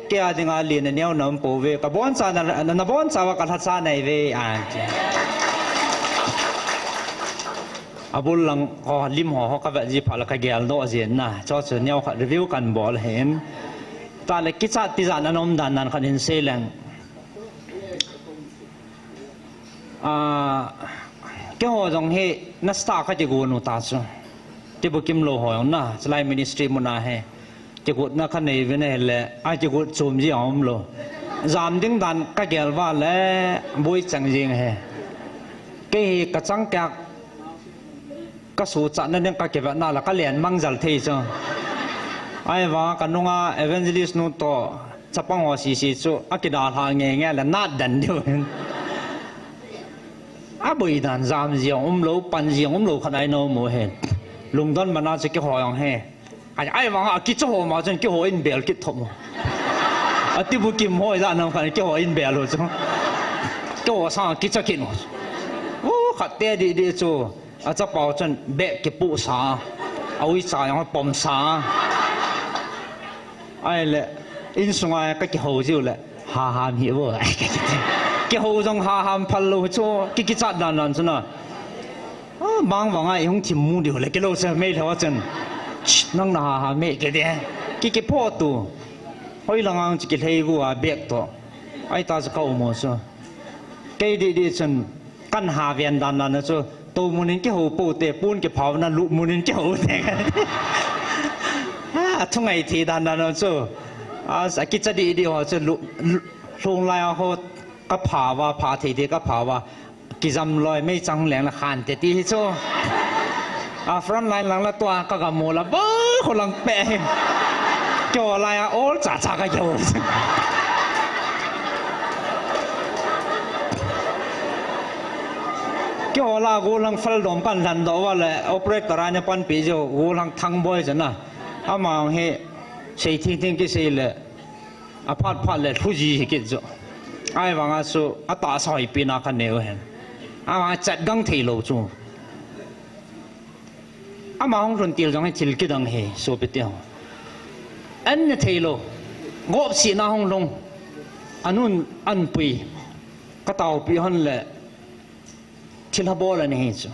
เกี่ยดิ้งอาลีนเนี่ยน้ำปูเวกับบอนซานะบอนซาวกัทัศน์ในเวอันที่อาบุลลังก็ลิมหัวเขาก็แบบจีพาลกเกลโนเจนนะจอดเนี่ยเขารีวิวกันบอลเห็นตอนเล็กกิจติจานันอมดันนันขันอินเซลังเกี่ยวกับเฮนัสตาเขาจะกูนุตัสที่บุกิมโลหอยนะสไลมินิสทรีมุนาเฮจะกูนักขันในเวเนเล่อาจจะกูซูมจีอมโลจามดิ้งดันกเกลว่าเล่บุยจังจิงเฮเกี่ยกับจังกักก็สู้จัดนั่นยังก็เก็บน่าละก็เลียนมังจัลที่จ้ะไอ้ว่ากันนุ่งเอเวนเจลิสนู่นโตจะปังหัวสีจู่อากิดาทางเงี้ยแล้วน่าดันเดียวอาบุยดันจามเสียงโลปันเสียงโลขนาดโน้มเห็นลุงต้นมันน่าจะเกี่ยวหอยเฮไอ้ว่ากิจหัวมาจนเกี่ยวหัวอินเบลกิจทบที่บุกิมหัวด้านนั้นกันเกี่ยวหัวอินเบลเลยจ้ะเกี่ยวหัวสร้างกิจกินโอ้ขัดเตะดีจู่อาจจะเป่าจนเบะเก็บปูสาเอาวิสาอย่างปอมสาไอ้เละอินสงายก็เกี่ยวจู่เลยหาหามหิวเกี่ยวจงหาหามพัลโลจู่กิจจัดนั่นสินะบางว่าไอ้ห้องทิมมูเดียวเลยกิโลเซไม่เท่าจนนั่งหาหามเมฆเลยกิพ่อตัวเฮ้ยหลังจะกิให้กูเบะตัวไอ้ตาจะเข้าหมดซะเกยดีจนกันหาเวียนดันนั่นจู่ตัวมุนินเกี่ยวปูเตะปูนเกี่ยวเผานั่นลุมุนินเกี่ยวเตะกันทั้งไงทีดันนั่นจู่สักกิจดีว่าจะลงลายเขาก็ผ่าว่าผ่าทีก็ผ่าว่ากิจจำลอยไม่จังแหลงละขานแต่ที่จู่ฟรอนไลน์หลังละตัวก็กำมูละเบ้อคนหลังแปะเกี่ยวอะไรโอ้จ่าก็เกี่ยวเกี่ยวกับกูลังฟัลดมกันทันตัวว่าเลยโอเปอเรตร้านเนี่ยปันปีเจ้ากูลังทั้งบ่อยจังนะอามาเฮใช้ทิ้งกี่สิเลยอาพัดเลยทุจีกิจจ้ะไอ้บางอาสุอาตาสอยปีนักเนี่ยเห็นอามาจัดกังเทโลจูอามาห้องคนเตียวจังให้ทิลกิดังเฮสูบเตียวอันเนี่ยเทโลงบสีน้าห้องลงอันนู้นอันปีก็เต่าปีหันเลยทิลบอลนี่จ้ะ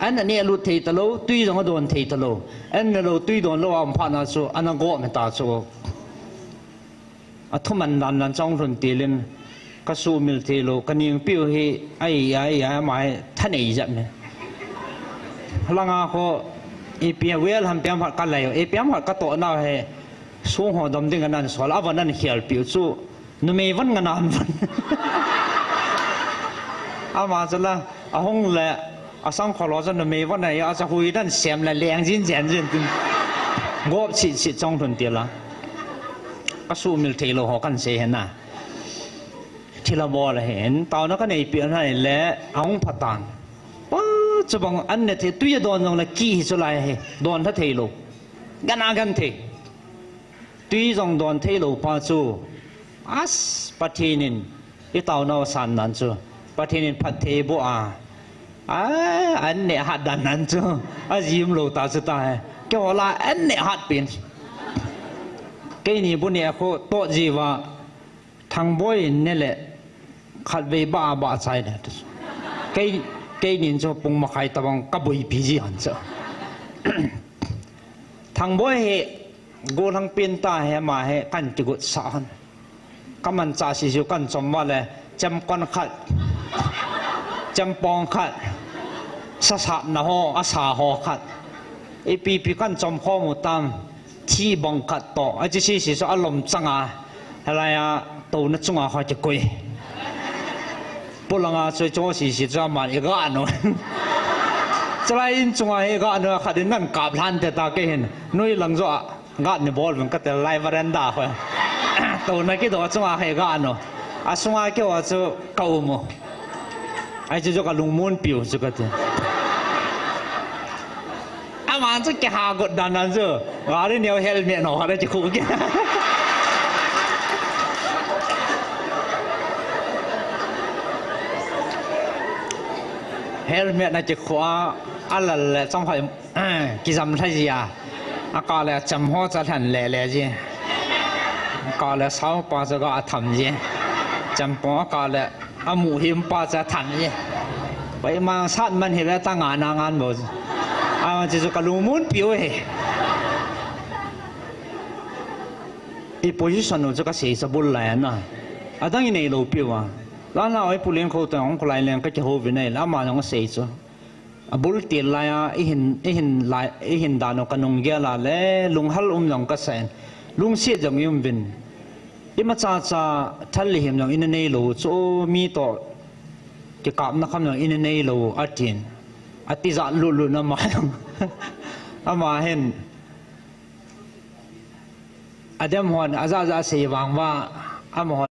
อันนี้ลุที่ตะโลตุยตรงก็โดนที่ตะโลอันนี้ลุตุยโดนโลอัมพันธ์สู้อันนั้นก็ไม่ตาสู้ทุมันดันจ้องคนตีลินก็สู้มิลที่โลกันยังปิ้วให้ไอ้มาท่านไอ้จับเนี่ยหลังเขาอีเปียเวลทำเปียมผัดกันเลยอีเปียมผัดก็โตน่าให้สู้หัวดำดิ้งกันนั่นสวลาวันนั้นเขียนปิ้วสู้นุ่มไม่วันกันนั่นวันอามาจะละห้องเลยอาสังขอรอจนไม่วันไหนอาจะคุยด้านเสียมเลยแรงจริงจริงงบสิจ้องทนเตียละก็สู้มิลเทโลหอกันเสียนะที่เราบอกเห็นตอนนั้นก็ในเปลี่ยนให้และห้องพัดตานจะบอกอันเนี่ยที่ตุยโดนตรงนั้นกี่สุดเลยโดนทัดเทโลกันอากันเทตุยจงโดนเทโลป้าจูอัสปะเทนินอีตาวนาวสันนั่นจูปะเทนินพัดเทบัวอันเนี่ยหัดดันนั่นจูอาจิมโลตาสุดท้ายเกี่ยวกับอันเนี่ยหัดเป็นแค่นี้บุญเนี่ยเขาโตจีว่าทางบ่อยนี่แหละขัดไปบ้าใจเนี่ยแค่นี้จะปงมาใครตะวังกับบุยพีจีหันจ้ะทางบ่อยกูทางเปลี่ยนตาให้มาให้กันจุดสานก็มันจ่าสิจุกันสมว่าเลยจำก้อนขัดจำปองขัด สะสะนะฮออาสาฮอขัดไอปีกันจอมข้อมูตามที่บังคัดต่อไอจะชี้สิสอารมณ์จังอะไรตัวนัดจงเขาจะกุยปุลังช่วยโจสิจะมันอีกอันนู้นจะไล่จงอีกอันนู้นขัดนั่นกับทันแต่ตาเกห็นนุ้ยหลังจ้ะกัดในบอลมันก็แต่ไล่วารันดาเขาตัวนักกีฬาจงอีกอันนู้นอาสงอาเกี่ยวกับเก่ามั้งไอ้เจ้าก็ลุงมุนปิวจุกติอามันจะแกหากดดันนั่นจ้ะว่าเรื่องเฮลเมตหนออะไรจะคู่กันเฮลเมตน่าจะคู่อะไรแหละสมัยกิจกรรมไทยจีอาก็เลยจำหัวจะทันเละจีก็เลยสาวป้าจะก็ทำจีจำปอก็เลยอาหมูหิมป้าจะทันจีไปมาสัตว์มันเห็นแล้วตั้งงานบ่มันจะก็ลุงมุนปิวไอ้โพสิชันนู้นจะก็เสียสบุลเลยนะตั้งยังไงลูกปิวแล้วเราไอ้ผู้เลี้ยงเขาแต่ของคนไรเลี้ยงก็จะหูวินัยแล้วมาต้องเสียจ้ะบุลตีลายไอ้เห็นดานกันนงเกล้าเลยลุงฮัลลงก็เสียลุงเสียจังยุ่งบินอีมาจ้าทัลลิหิมลงอินเนยลูโจมีต่อจะกลับนักคำลงอินเนยลูอัดยินอัติจัดลุน้ำมาเห็นอเดมฮอนอาจารย์เสียวังว่าอามฮอน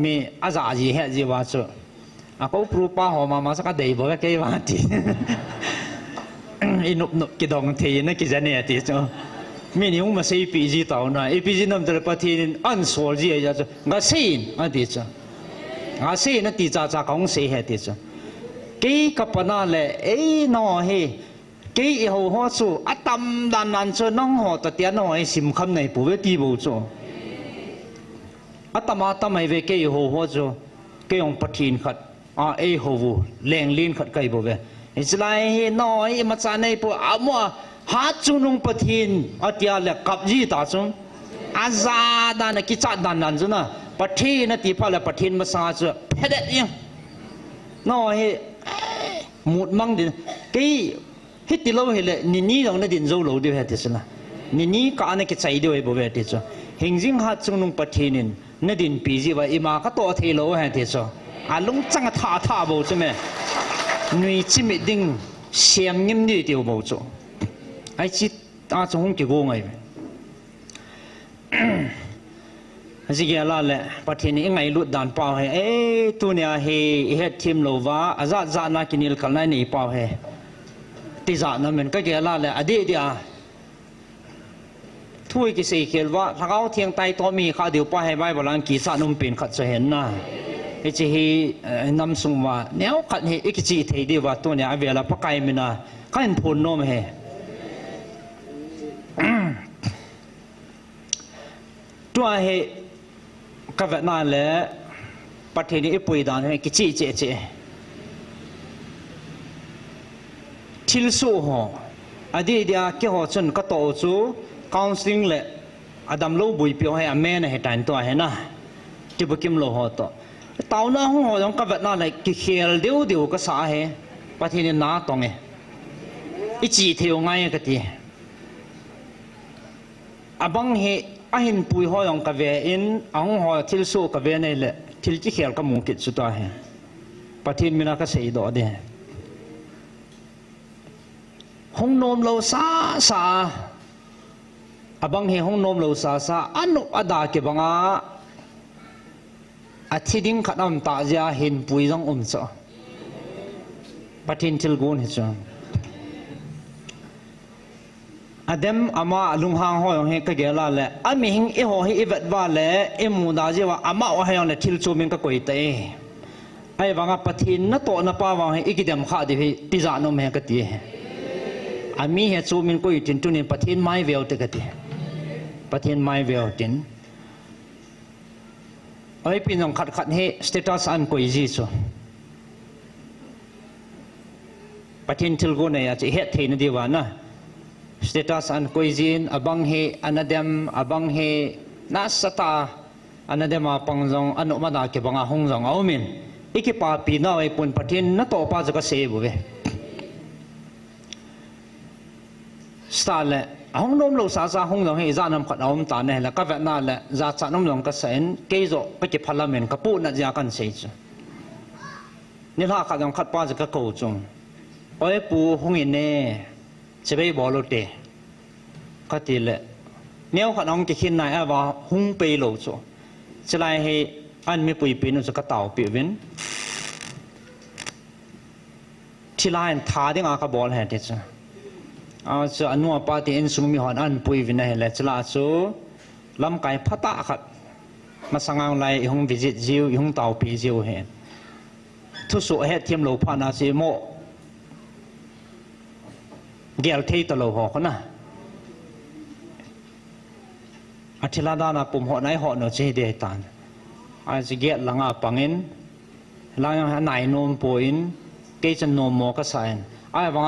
มีอาจารย์เหตุจีว่าจ้ะเขาปลูกป่าหอมาสักเดียบว่าแกว่าทีอินุบกิดองทีนั่นกิจเนี่ยทีจ้ะมีนิวมาใช้ปีจีต่อหน่อยปีจีนั่นแต่ปฏิทินอันสวรจีจ้ะงั้นสิ่งอันทีจ้ะงั้นสิ่งนั่นทีจ้าของสิ่งเหตุจ้ะกี่กับปนัดเลยน้อเฮกี่หัวจู่อัตมดันนั่นจ้ะน้องหัวตัดยาน้อยสิมคำในผู้เวทีบุจ้ะอัตมาไม่เวกี่หัวจ้ะกี่องปฏิทินขัดหัวแรงลิ้นขัดไก่บุเวอิสราเอลน้อยมาจากในปุ่มมัวหาจุนงปฏินอัตยาเล็กกับจีตาจุนอาซาดานกิจดานนั่นจุนะปฏินที่พาเลปฏินมาสาจุเพดยังน้อยมุดมังดินกี่ฮิตติโลเฮเลนี่ตรงนั้นดินโจโลดีเวติสนะนี่การกิจใจดีเวบุเวติจุหิงจิงหาจุนงปฏินินนั่นดินปีจีว่าอิมาก็ตัวเทโลเฮติจุลุงจังท่าบุใช่ไหมนุยจิมิดิ้งเสียงยิ้มดีเดียวบ่จ้ะไอ้จิตจงคงจะโกงไงสิเกล้าแหละประเทศนี้ไงลุดด่านเปล่าให้ตัวเนี่ยเฮทีมโลวาอาจารย์นักนิลกันไล่นี่เปล่าให้ติจานนั่นมันก็เกล้าแหละอดีตทุยกิเสกว่าถ้าเขาเทียงไตตัวมีข้าเดียวไปให้ใบบาลังกีสานุ่มเป็นขัดจะเห็นนะไอ้ที่นำส่งว่าเนี้ยขัดเหตุจีเทดีว่าตัวเนี้ยเวลาพักไก่มินะก็เห็นผลโน้มเหตัวเหตุก็แบบนั้นแหละประเทศนี้ปุยดานให้กิจเจทิลสูหออดีตเดียกี่หัวชนก็โตจูคอนซิงเล่อดัมโลบุยเปียวให้อเมนให้ตายตัวเห็นนะที่บุกิมโลหอต่อตาวน่าหัวยังกับแบบนั้นเลยกิเขียลเดียวก็สาเหตุประเทศนี้น่าตรงอีจีเที่ยวง่ายก็ทีบังเหตุเห็นปุยหัวยังกับเวอินหัวทิลสูกับเวนี่แหละทิลจีเขียลก็มุ่งกิจสุดท้ายประเทศมีน่าก็เสียดอกเดียห้องนมเราซาบังเหตุห้องนมเราซาอันนุอดาเก็บังอาทิตย์ขัดน้ำตาจะเห็นปุยจังจ้ะปฏิทินกูนี่จ้ะเดมอามาลุงหางหอยให้ก็เกล้าแหละมีหิงหอยอีเวดว่าแหละมูดาจีว่ามาว่าให้ยังเลยทิลจูมิงก็กุยเตะไอ้บางปฏิทินนั่นโตนั่นป้าว่าให้อีกเดมข้าดีพี่ติจานมให้ก็ตีมีเหตุจูมิงกุยทินตุนินปฏิทินไม่เวลติก็ตีปฏิทินไม่เวลตินไอ้พี่น้องขัดให้สเตตัสอันกุยจีโซ ปะทินทิลกูเนี่ยจะเหตุที่นั่นดีวะนะสเตตัสอันคุยจินอบังเฮอันนั้นเดมอบังเฮนัสตาอันนั้นเดมปังจงอันนู้มาดาเก็บบังอาหงจงเอามินอีกปาปีน่าไอ้ปุ่นปะทินนั่นโตป้าจะก็เสียบุเวสตาร์เลยหงน้มเราสาสาหงจงให้จานำขัดเอาตาเนี่ยแล้วก็แบบนั้นแหละจาจานน้มจงก็เสียนเกยโจไปเก็บพลังเมนก็พูดนั่นจะกันเสียจ้ะนี่ถ้าขัดจงขัดป้าจะก็โกจงไอ้ปูหงอินเนี่ยจะไปบอกเราเตะก็ตีเลยเนี่ยขัดน้องจะคิดนายว่าหงไปโลจ้ะจะไล่ให้อันไม่ปุยปีนจะกระเต่าปีวินที่ไล่ท่าที่งากระบอกให้เด็ดจ้ะจะอันนู้นปาที่อินสุมีหันอันปุยวินให้เลยจะลาสูลำไก่พัตตาขัดมาสังเอาไล่หงวิจิตจิวหงเต่าปีจิวเห็นทุสุเหตุเทียมโลพานาซีโมเกลเทตโลหอกนะอาทิลาดานาปุ่มหอไหนหอเนอเจเดตันอาจจะเกลลังอาปังอินลังหันไหนนมป่อินเกจันนมโมกษัยน์ไอ้บาง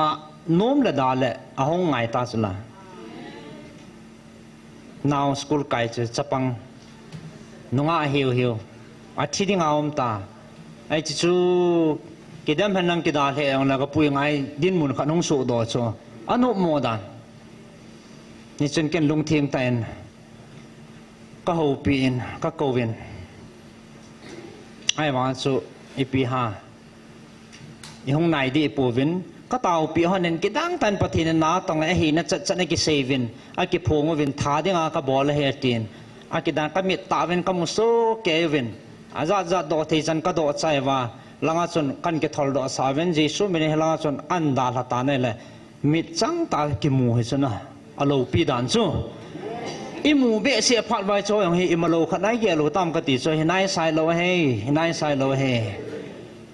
นมละดาละอาหงไงตาสละนาวสกุลไก่จะจับปังนุ่งอาเหียวอาทิตย์งาอมตาไอ้จู่กิดมพันนังกิดาเหงแล้วก็ปุยไงดินมุนขนมสูดอชัวอันนู้โมดันนี่จนเกินลุงเทียงแตนก็หูปีนก็โกวินไอ้วันสุอีปีห้าอีห้องไหนดีปูวินก็เต่าปีหันนั้นกิดังตันปฏินนาตรงไอ้หินนั่นจะในกิเซวินไอ้กิพงวินท่าที่งาก็บอลเฮตินไอ้กิดังก็มีตาวินก็มุสุเกวินอาจจะโดดที่จันก็โดดใจว่าลังอาจนกันเกทอลโดดสาวินจีสุมินลังอาจนอันดาลตาเนี่ยเลยมิจังตากิมูเหสนะอโลปีดันซูอิมูเบเสียพัดไว้โจอย่างเฮอิมาโลขัดได้เกลูตามกติโจเฮนายไซโลเฮนายไซโลเฮ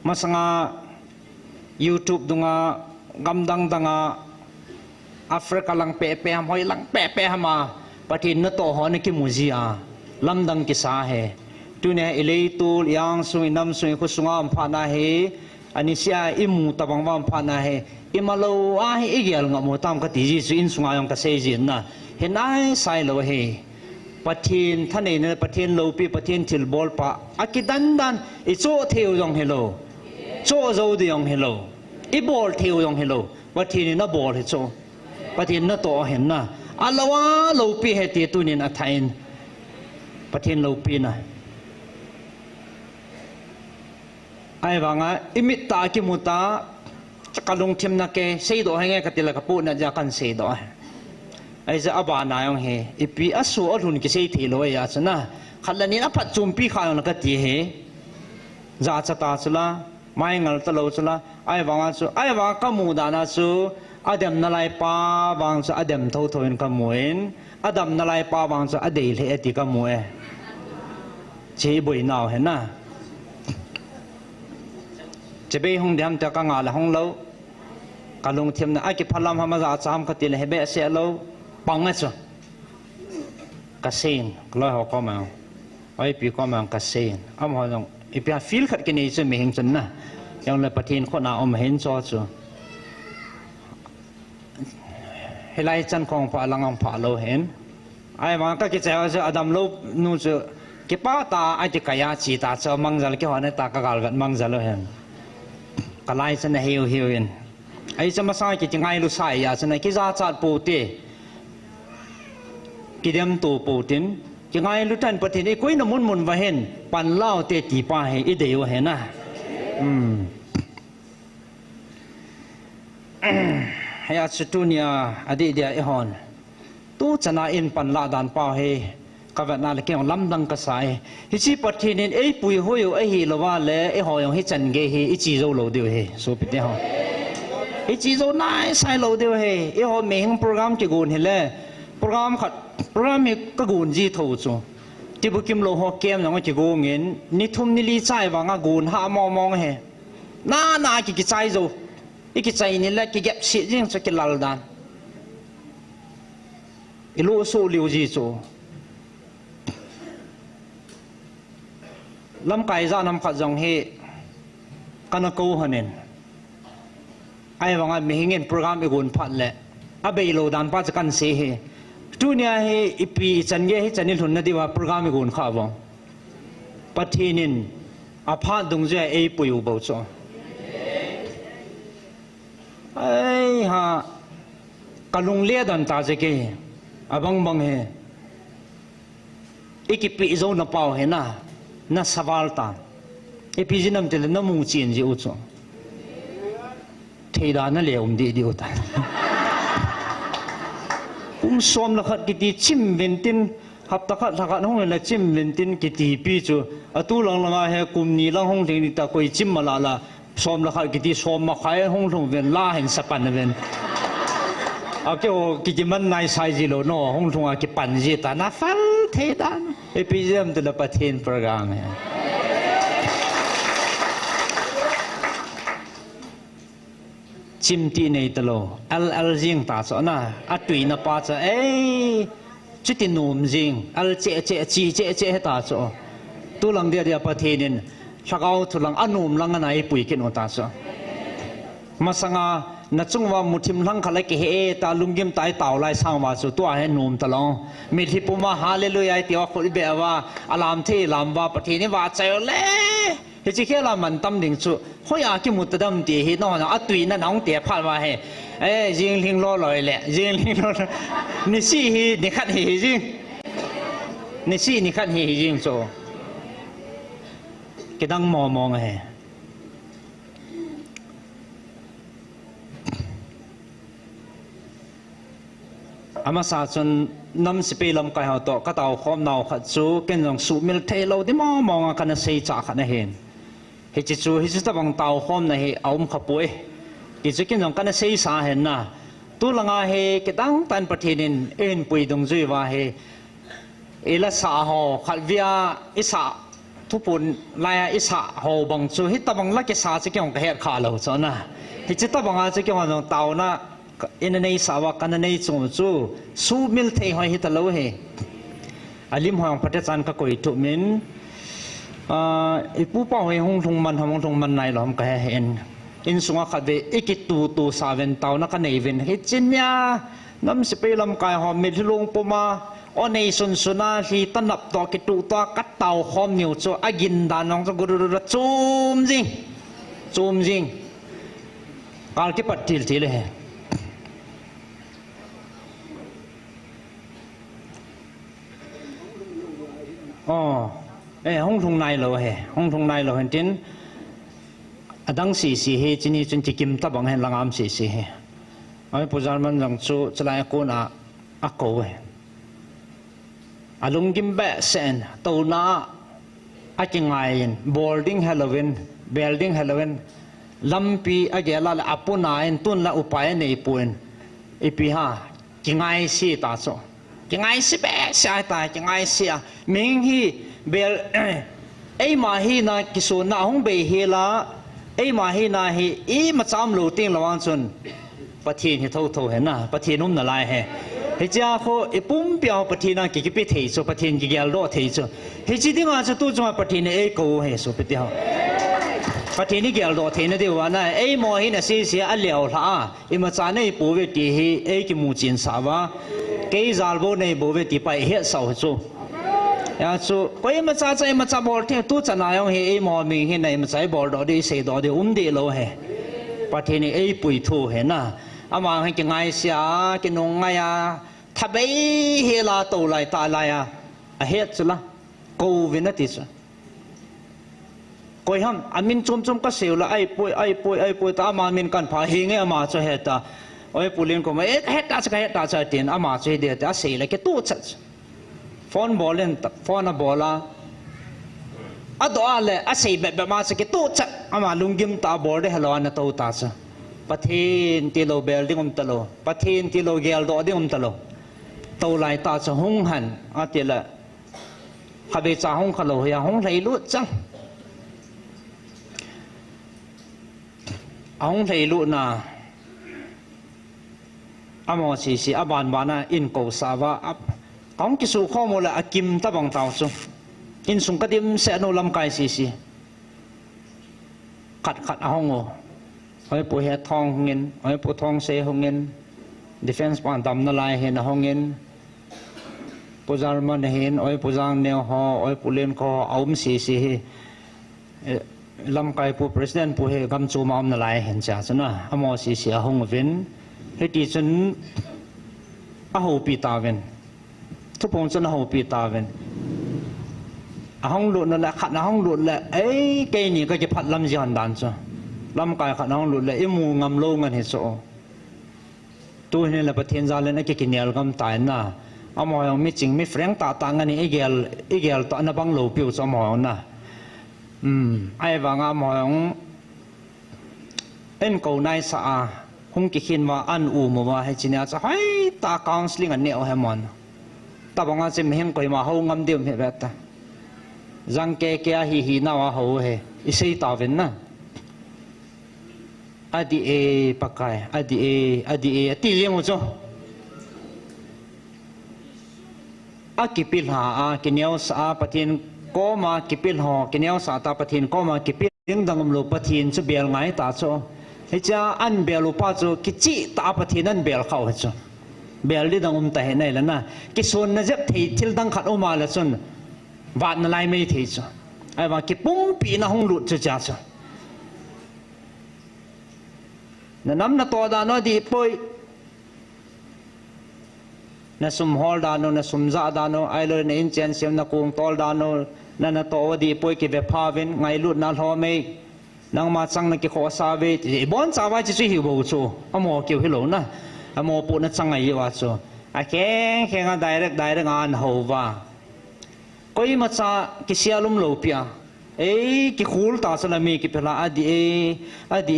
มาสังอา YouTube ดุงากำดังดังอาแอฟริกาลังเปะเปะหอยลังเปะเปะมาปฏินนโตหอนิกิมูจีอาลำดังกิสาเฮตุเนี่ยอิเลตูยังสุยนำสุยคุสุงามพานาเฮอันนี้เสียอิมูตะบังวามพานาเฮอิมาโลอาเฮอีเกลงะมูตามกติจีสุอินสุงายองกะเซจินนะเห็นไอ้ไซโลเฮปฏินท่านเองเนี่ยปฏินโลปีปฏินทิลบอลปะอากิดันดันอิโซเทียวยองเฮโลโซโซดิยองเฮโลอีบอลเทียวยองเฮโลปฏินน่ะบอลเฮโซปฏินน่ะโตเห็นนะอัลลอฮ์โลปีเฮติตุนินอัฐอินปฏินโลปีนะไอ้บางอ่ะอิมิตากิมุตาจะกระลงทิมนักเกะเสียดอกให้ไงกติละกปูน่ะจะกันเสียดอกไอ้จะอบานายองเฮอีปีอสูอรุนกิเสียทีโลยาชนะขัดละนี้นับปัจจุบันปีขายองนักตีเฮจะจะตาสุละไม่งั้นตลอดสุละไอ้บางอ่ะสุไอ้บางก็มูดานะสุอดัมนาลายป้าบางสุอดัมทาวทวินก็มวยอดัมนาลายป้าบางสุอเดลเฮติก็มวยเจ็บบ่อยน่าเห็นนะจะไปห้องเดียมจะกังอาละห้องเราการลงเทียมนะไอ้กิพลัมฮามาจะทำกติเลยเบสเสียเราปังเงจ้ะกัสเซนกลอยหัวก็มาไอ้ปีก็มากัสเซนอ้าวมันอีปีฟิลขัดกันนี่จะไม่เห็นจนนะยังเลยปฏิญคนน่าอมเห็นจอจ้ะเฮลัยจันของพระลังองพระเราเห็นไอ้มันก็คิดใจว่าจะอดัมโลนู่นจะกิป้าตาไอ้ที่กายาชีตาจะมังจัลกี่หัวเนี่ยตากกาลกันมังจัลเราเห็นกลายจะเนี่ยเฮียวเฮียวอินไอ้จะมาสร้างกิจงานลุสายยาจะเนี่ยกิจาจัดปูติกิเดียมตูปูตินกิจงานลุทันปฏินี่คุยน้ำมุนว่าเห็นปันเล่าเตตีป้าเห็นอีเดียวเห็นนะให้อาสุตุนียอดีตเดียไอฮอนตู้จะน่าอินปันลาดานป้าเฮก็แบบนั้นเลยเกี่ยงลำดังกษัยฮิจิปฏินี่ไอ้ปุยหัวอยู่ไอ้ฮีละว่าเลยไอ้หอยงฮิจันเกฮีไอ้จีโร่โลเดียวเฮสูปิดเนี่ยฮะไอ้จีโร่นายใส่โลเดียวเฮไอ้หอยมีโปรแกรมที่กูเห็นเลยโปรแกรมขัดโปรแกรมมีก็กูจีทูจูที่บุกิมโลหะเกมอย่างว่าที่กูเงินนิทุมนิลิใจว่างกูหามองเฮน่ากิจใจจูไอ้กิจใจนี่แหละกิเก็บสิ่งที่จะกินลาลดานไอ้ลูกสู้ลิวจีจูลำไก่จะนำขัดจงเฮกันกูหันิน ไอ้วังมีเงินโปรแกรมอีกคนพัดเลยอาเบโลดันป้าจะกันเสียทุเนี่ยให้อีปีจันเย่ให้จันนิทุนนั่นดีว่าโปรแกรมอีกคนข้าวงปะทีนินอาพาดงเจ้าไอ้ปุยอุบจ้าไอ้ฮะกะลุงเลี้ยดันตาเจเกอาบังบังเฮอีกปีโซนเปล่าเห็นน่ะสวาลตาอีปีจินำเตลน้ำมูจีนจีอุจ้าเทดานั่นเลยดีอุตาสวมละขัดกิติชิมเวนตินหับตะขัดตะขัดห้องเลยชิมเวนตินกิติปีจูตู้หลังละเฮกุมนี่หลังห้องเทนิตาคุยชิมมาละสวมละขัดกิติสวมมาขายห้องทงเวนล่าเห็นสปันเวนเอาเกี่ยวกิติมันนายไซจิโลโน่ห้องทงอากิปันจิตานาฟังเทดานเอพิเซมตุลปัทเทนโปรแกรมจิมตีในตโลอัลจิงตาสนะอัตุยนป้าจะจุดที่นุ่มจิงอัลเจตาสตุลังเดียประเทศนินชักเอาตุลังอันนุ่มลังอันไหนปุยกินอุตาสมาสังอาณจุงว่ามุทิมลังขลักเฮตาลุงกิมตายเต่าลายสร้างมาสุตัวให้นุ่มตลองมีที่ปุ่มฮาเลลูยาที่ว่าคนเบียว่าอารามที่ลามว่าประเทศนี้ว่าใจเล่เฮจิเคลามันตั้มดิ่งสุเขาอยากกิมุตตั้มตีเฮน้องอัตุยนั่นน้องเตี๋ยพัดว่าเฮ้ยิงลิงล้อลอยแหละยิงลิงล้อนี่สิเฮนี่ขัดเฮจิงนี่สินี่ขัดเฮจิงโซก็ต้องมองเฮอามาสาจนน้ำสเปรย์ลำกายหัวโตก็เต่าข้อมนาวขัดจูเก่งจังสูมิลเทเราได้มองกันนะเสียจากกันนะเห็นเฮจิจูเฮจิตบังเต่าข้อมนะเฮเอาขับป่วยกิจกินจังกันนะเสียสาเห็นนะตัวหลังเฮก็ตั้งตันประเทศนินป่วยตรงจุยว่าเฮละสาหอขัดวิอาอิสาทุปุนลายอิสาหอบังจูเฮตบังลักกิสาจะเกี่ยวกับเหตุขาเราจ้ะนะเฮจิตบังอาจะเกี่ยวกับเต่านะอินเนยสาวกันเนยจงจูสูมิลเทหอยฮิตาโลเฮอลิมหอยพัฒจันก็คุยถูกมินผู้ป่วยห้องทงมันในหลอมก็เห็นอินสุงขัดเวอีกิตูสาเวนเตานักเนวินเฮจินยาน้ำสเปลำกายหอมมิลงปมาอเนยสุนาฮีตันนับต่อกิตูตัวกัดเตาหอมนิวจูอากินดานองจะกุรุจูมจิงการที่ปัดทีเลยอ๋อห้องทงในเราห้องทงในเราเห็นจินดังสีเฮจินี่จนที่กิมตับังเห็นลังอามสีเฮไอ้ผู้จารมันจังจูจะไล่กูน่ะกูลุงกิมเบะเซนตัวน่ะจิงไงboarding Halloweenลำปีเกล้าอาปุนายตุนละอุปายในปุนอีปีฮะจิงไงสีตาโซจิงไงสิเบะเสียตายจิงไงเสียมิงฮีเบลมาฮีน่ะกิโซน่ะหงเบฮีละมาฮีน่ะฮีมาจำลูติ้งระวังจนปะทีนี่เท่าเห็นนะปะทีนุ่มน่ะลายเฮจ้าเขาปุ่มเปียวปะทีน่ะกิไปเทโซปะทีกิเกลโลเทโซเฮจิดิ้งอาจจะตู้จงปะทีนี่กูโซปะเดียวปะทีนี่เกลโลเทนเดียวว่านะมอฮีน่ะเสียอันเลี้ยวละมาจานในปูเวทีกิมูจินสาวะเกยจาลโบในปูเวทีไปเฮสาวโซso ko ma cha bol the tu chana yong he mo mi he nei ma chai bol do de se do de de lo he pathe ni pui thu he na ama he ki ngai sia ki nong ngai ya thabai he la to lai ta la ya a he chula ko vinati cha koi ham amin chom ka seu la pui ta ma min kan pha hi nge ama cha he ta oi pulin ko ma he ta cha tin ama che de ta se la ke tu chaฟอนบอลเล่นฟอนบอลละตัวอะไรเสียแบบมาสักตัวจะอามาลุงกิมตาบอลได้ฮัลโหลนะตัวตาซะปะเทนที่เราเบลดิ้งตลอดปะเทนที่เราเกลดอดิ้งตลอดตัวไหลตาซะหงหันที่ละขับไปจ่าหงขลุ่ยหงไหลลุจังหงไหลลุนะอามอสีอาบานบานะอินโกสาวะông cái số kho một là kim ta bằng tàu số in sung cái điểm sẽ nô lâm cài xì cắt hông ngô oi pu he thong ngin oi pu thong se hongin defense pan dam na lai he na hongin pujar man hin oi pujang neo ho oi pulen ko aum si si lam kai pu president pu he gam chu ma am na lai hen cha chana amo si si hong vin he ti chun a ho pi ta ven thu pong chun ho pi ta ven a hong lu na la khat na hong lu la ei ke ni ka ke phat lam ji han dan cha lam kai khat na hong lu la i mu ngam lo ngan he so tu he la pathian za le na ke kinel gam tai na amo yang mi ching mi freng ta ta ngani igel ta na bang lo piu cho mo na ai wa nga mo yang en ko nai sa a hung ki khin wa an u mo wa he chinya cha hai ta counseling an ne o he mon ta banga chim heng koi ma ho ngam dim he ba ta jang ke kya hi na wa ho he isei ta ven na adi e pakai adi e ti leng o cho a kipil ha a kinyaw sa pathin ko ma kipil ho kinyaw sa ta pathin ko ma kipil ding dangam lo pathin chu bel ngai ta cho he cha an bel pa chu kichi ta pathin an bel khaw cho bel di dangum ta he nai la na ki son na jep thei thil dang khat o ma la chun wat na lai mei thei cho ai wa ki pung pi na hong lut chu cha cho na nam na to da no di poi na sum hol dano na sum za dano ai lo na in chen sem na kung tol dano na to di poi ki ve phavin ngai lut na hlo me nang ma chang na ki kho sa ve ti bon cha wa chi chi hi bo chu amo kyu hi lo na amo pu na chang ai wa chu a keng keng a direct an ho wa koi ma cha ki sialum lo pia ei ki khul ta sa na me ki pela adi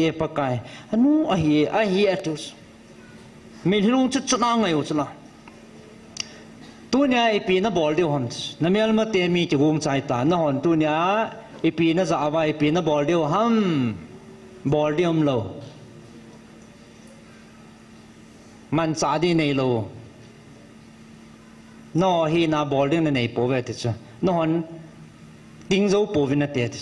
e pakai anu a hi atus me hilung chu chu na ngai u chula tu nya ipi na bol deu hom na mel ma te mi ki gum chai ta na hon tu nya ipi na za wa ipi na bol deu ham bol deum lo man cha di nei lo no hi na bol deu na nei po ve te cha no hon ting zo po vin na te te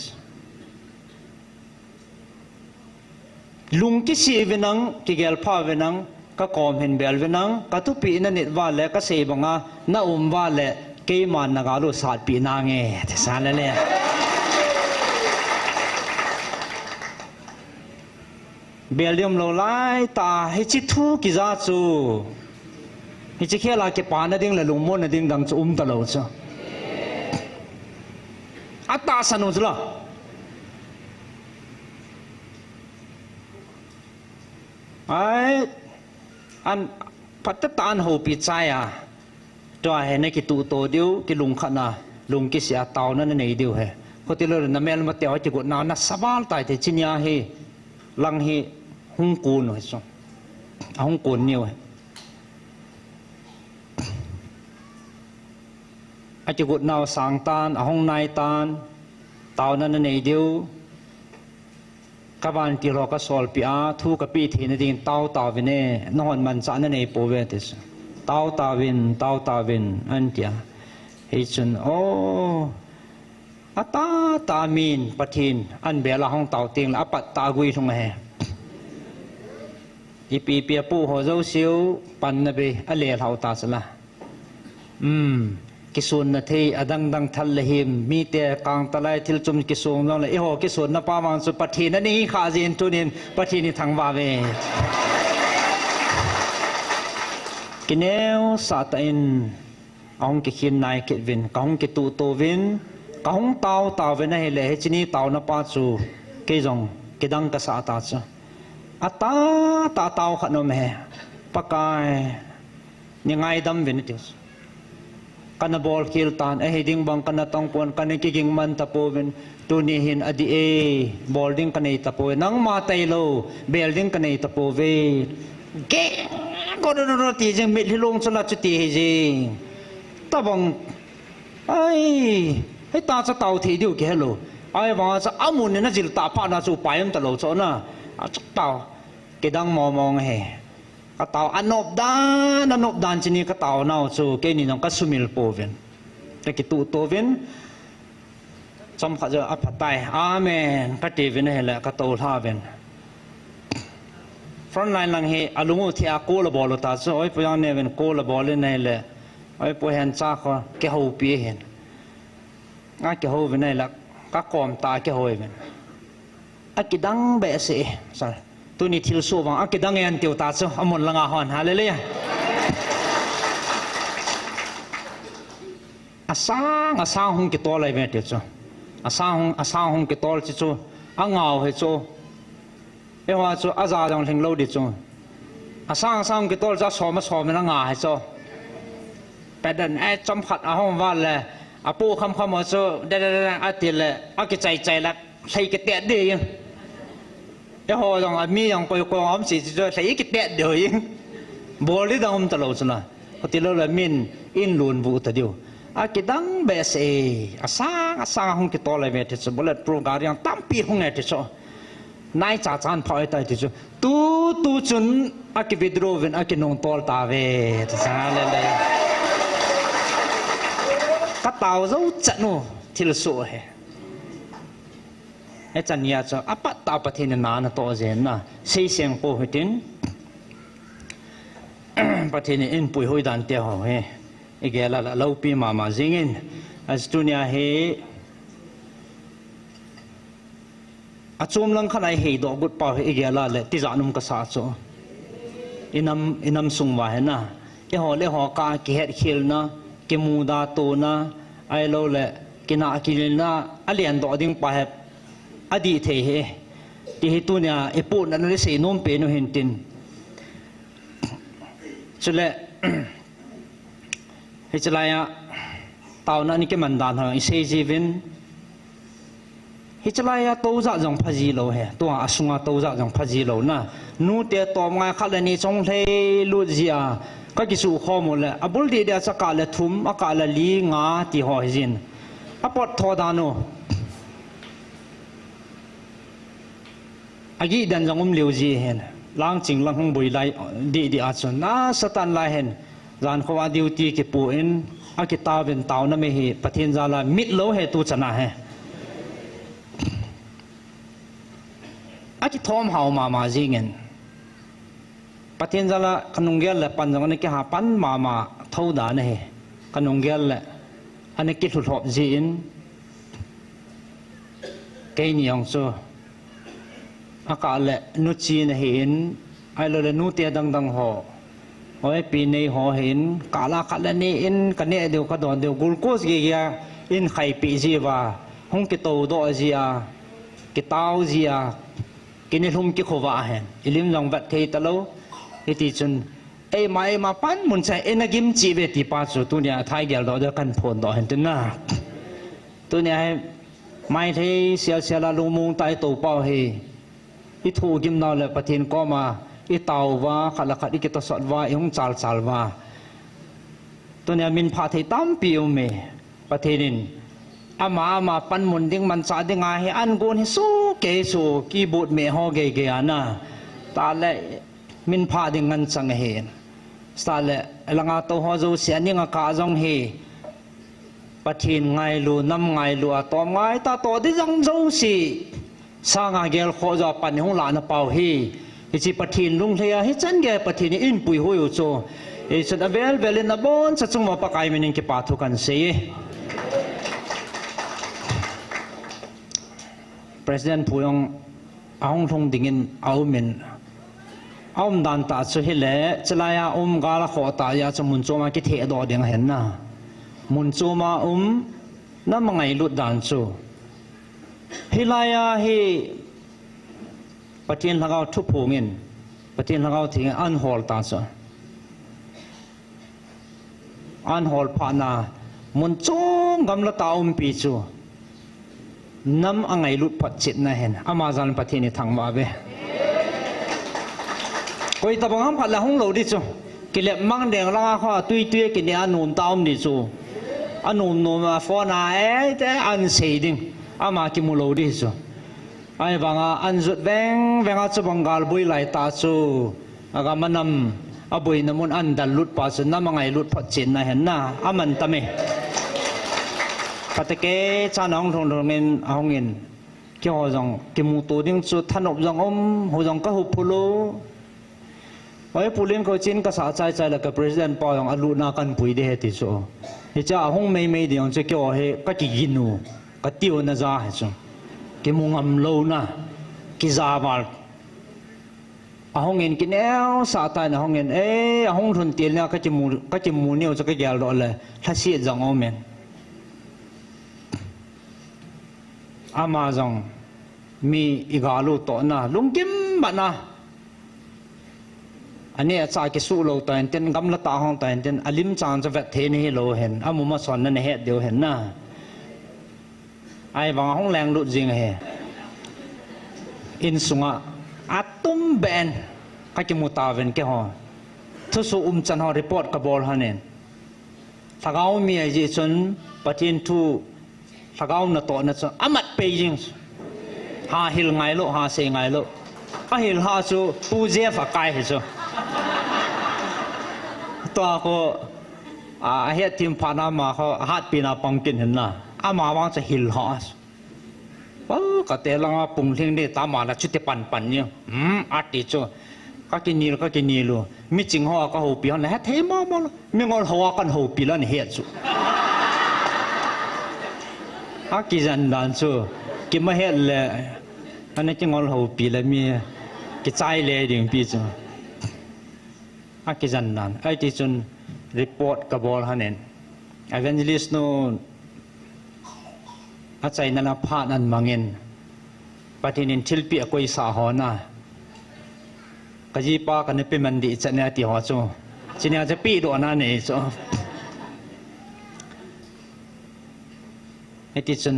lung ki si vinang ki gel pha vinang ka kom hin bel venang ka tu pi na nit wa le ka se banga na wa le ke man na ga lo sat pi na nge te sa le belium lo lai ta he chi thu ki za chu he chi khela ke pa na ding le lung mon na ding dang chu ta lo cha ata sanu chla ai an pat ta an ho pi chai a to he ne ki tu to diu ki lung khana lung ki sia taw na nei diu he ko ti lo na mel ma te ho chi go na na sabal tai te chinya he lang he hung kun ho so hung kun niu he a chi go na sang tan a hong nai tan taw na nei diu các bạn chỉ lo cái sol pia thu cái pi thì nó đi tao vin nè nó hòn man sa nó này po về thế tao vin anh kia hay chun ô ta min pathin anh bé là hong tao tiếng là bắt ta gui thong hè ipi pia pu ho dâu xíu pan na be ale hau ta sala kisun na thei adang dang thal lehim mi te kang talai thil chum kisung long la e ho kisun na pa mang su pathin na ni kha jin tunin pathin ni thang wa ve kineu sa ta in ong ki khin nai ke vin kong ki tu to vin kong tao ve na he le chini tao na pa chu ke jong ke dang ka sa ta cha ata tao kha no me pakai ni ngai dam vin ti kana bol kil tan e heding bang kana tong pon kana kiging man tapovin tuni hin adi e bolding kanai tapo nang ma tailo building kanai tapove ge ko no ti jeng mit hilong chula chuti he jing tabang ai ta cha tau thi diu ke hello ai wa cha amun na jil ta pa na chu paim ta lo cho na a chak tau ke dang mo mong he ka tao anop dan chini ka tao nau chu ke ni nong ka sumil poven te ki tu to ven chom kha ja aphatai amen ka te ven he la ka tol ha ven front line lang he alungu thi a ko la bol ta so oi poyang ne ven ko la bol nei le oi po hen cha kho ke ho pi hen nga ke ho ven nei la ka kom ta ke hoi ven a ki dang be se sa tu ni thil so wang a ki dang en tiu ta so amon langa hon hallelujah asang hung ki tol ai ve te cho asang hung ki tol chi cho angao he cho e wa cho aza dang thing lo di cho asang ki tol cha so ma nga he cho padan ai chom khat a hong wa le a pu kham ma cho da a ti le a ki chai la sai ki te de yin e ho dang a mi yang ko ko am si cho sai ki te de yin bol li dang ta lo chna ko ti lo la min in lun bu ta dio a ki dang be se asang hong ki tol ai ve te cho bolet pro ga yang tam pi hong ne te cho nai cha chan phoi tai te cho tu chun a ki vidro ven a ki nong tol ta ve ta sa le le ka tao dấu trận nô thì là sổ hè, cái trận nhà cho áp bắt tao bắt thiên nán là to dễ na, xây xem po hơi tin, bắt thiên in bùi hơi đàn tiêu hậu hè, cái là lâu pi mà dính in, Estonia he, chôm lăng khăn ai he đó gút bao he cái là lệ tí giả nôm cái sao cho, inam sung vài na, cái họ lệ họ cả cái hết khiêu na. Cái mù đa tô na ai lâu lệ cái nã cái na ai liền đó đinh pa hẹp ai đi thế he thì he tu nha e po na nó sẽ nôm pe nó hiện tin cho lệ he cho lại à tao na ni cái mình đàn hàng sẽ gì vin he cho lại à tàu giả dòng phá gì lâu he tu à sung à tàu giả dòng phá gì lâu na nu te tôm ngay khát lên ni trong thế lụt gì à cái kỹ术khó một lẽ, abul đi đây chắc cả là thum, cả là lý ngã thì hỏi gì, abot thọ đano, agi dan giống liu gì hen, lang ching lang hong bui lại đi achun, na satan lại hen, gian khoa duty cái puin, cái tao bên tao na me hi, pathin zala mít lâu he tu chana he, cái thom hào mà gì nghen. Patien zala kanunggel le panjang ne ki hapan mama thoda ne kanunggel le ane ki thulhop jin ke ni yang so aka le nu chi ne hin ai lo le nu te dang ho oi pi nei ho hin kala kala ni in kane deu ka don deu glucose ge ya in khai pi ji wa hong ki to do ji a ki tau ji a ki ni hum ki khowa hen ilim jong vat thei talo itu chun mai ma pan mun sai enagim chi ve ti pa chu tu nia thai gel do kan phon do hen tin na tu nia mai thei sia la lu mung tai to pau he I thu gim na le pathin ko ma I tau wa khala khat I ki to sot wa I hung chal wa tu nia min pha thei tam pi u me pathinin ama pan mun ding man sa ding a he an gon he su ke su ki bot me ho ge ana ta le min pha ding ngan chang hen sale langa to ho zo sia ni nga ka jong he pathin ngai lu nam ngai lu atom ngai ta to di jong zo si sa nga gel kho zo pan hong la na pau hi chi pathin lung thea hi chan ge pathin in pui ho yu cho e chan avel velin na bon cha chung ma pa kai min ki pa thu kan se President Puyong aung thong dingin au min dan ta chu hi le chalaya gala kho ta ya chamun choma ki the do ding hen na mun choma na mangai lut dan chu hilaya hi patien lagaw thu phungin patien lagaw thing an hol ta chu an hol pha na mun chom gam la ta pi chu nam angai lut phat chit na hen amazon patini thangwa be koi ta bangam phala hong lo di chu kilep mang deng langa kho tui ki ne anum taum di chu anum no ma fo na te an sei ding ama ki mu lo di chu ai banga an zut venga chu bangal bui lai ta chu aga manam abui namun an dal lut pa chu namangai lut phat chin na hen na aman tame patake chanong thong thong men ahongin ki ho jong ki mu to ding chu thanop jong ho jong ka hu phulo oi pulin ko chin ka sa chai chai la ka president pa yong alu na kan pui de he ti so he cha hong mei mei de ong che kyo he ka ki ginu ka tiu na za he so ki mungam lo na ki za mal ahong in ki neo sa ta na hong in ahong thun til na ka chi mu neo cha ka gyal do le tha si jang o men ama jong mi igalu to na lungkim ba na anh ấy chạy cái số lâu tay tên gắm lá tao hông tay tên alim chàng cho vẹt thế này lâu hèn à mua mà sòn nên hết điều hèn na ai vàng hông leng lụt gì nghe in sunga atum ben cái cái muta ven cái ho thu số chân ho report cái ball hanen thagao mi ai gì chun patin thu thagao na to na chun amat Beijing ha hil ngai lo ha se ngai lo a hil ha chu pu je fa kai he chuตัวก็เหตุทีมพานามาเขาฮัดปีนาปังกินเห็นนะอามาว่างจะหิลหอสก็แต่ละปุ่งเลี้ยงได้ตามมาแล้วชุดปั่นปั่นเนี่ยอาทิตย์จ้ะก็กินนี่ก็กินนี่ลูมิจริงหัวก็หูปีนั่นแหละเทมอมไม่งอหัวกันหูปีแล้วนี่เหตุจ้ะอากิจันดันจ้ะกินมาเหตุเลยอันนี้จะงอหูปีแล้วมีกิจใจเลยดิ่งปีจ้ะอากิจันนันไอ้ที่จนรีพอร์ตกับบอลฮันเองอีเวนเจลิสโนอาใจนันพานันมังเงินปฏินินทิลปีอกุยสาหอนะกจีปากันเป็นมันดีจะเนี่ยที่หัวจูจีเนี่ยจะปีดวนั่นเองจูไอ้ที่จน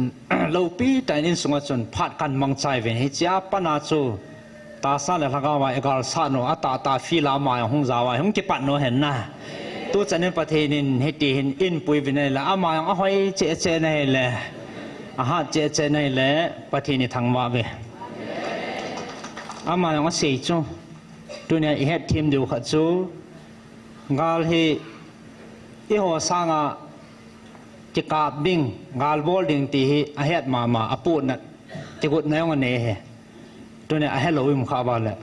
เราปีแต่นินสงจนพาดกันมังใจเว้นให้จ้าปนาจูตาซาเลลักาวายกาลซาโนอัตตาฟิลามาหงจาวายหงเก็บปันโนเห็นนะตัวจันเป็นประเทศนินให้ตีเห็นอินปุยวินัยละอามายังอ้อยเจเจในแหละอาหารเจเจในแหละประเทศนี้ทั้งว่าเวอามายังเสียจูตัวนี้เหตุทีมเดียวขัดจูกาลให้อีหัวสร้างจิกาบดิ้งกาลบอลดิ้งตีเหตุมาอปูนัดจิกุดแนวกันเนี่ยตัวนี้ให้เราวิมข้าวบ้านแหละ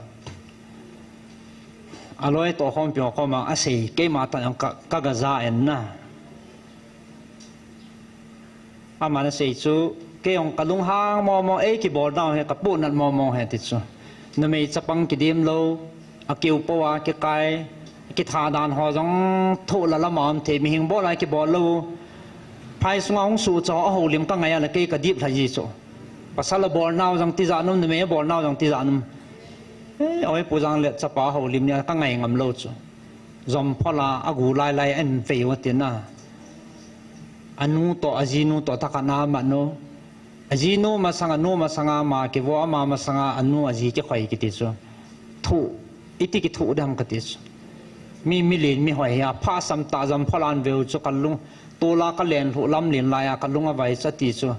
อร่อยตัวข้อมเปียวข้อมาอาศัยเกี่ยมาตั้งกักจ้าเอ็นนะอามันอาศัยจูเกี่ยงกระลุงหางมองกี่บอลดาวเฮกับปูนัดมองเฮติดจูนั่นไม่จะปังกี่เดียมโลอากิวปัวกี่ไก่กี่ทาดานหอจงทุละมามเทมีหิงบอลอะไรกี่บอลโลภายสงฆ์สู่จอหูลิมก็ไงอะไรกี่กระดิบทะยีจูภาษาละบอลน่าจังที่จานุ่มนี่ไม่บอลน่าจังที่จานุ่มเอาไว้ปูจังเล็ดจะป่าหูลิมเนี่ยก็ไงงำโลดจอมพลาอากูไล่อันเฟียวตินะอันนู้ต่ออาจีนู้ต่อทักนามันโนอาจีนู้มาสังนู้มาสังมาเก็บว่ามาสังอันนู้อาจีจะคอยกิติจูถูอิติกิถูดำกิติจูมีมิลินมีหอยยาผ้าสัมตาจอมพลานเวลจูกันลุงตัวลากันเลียนถูลำเลียนลายกันลุงเอาไว้สติจู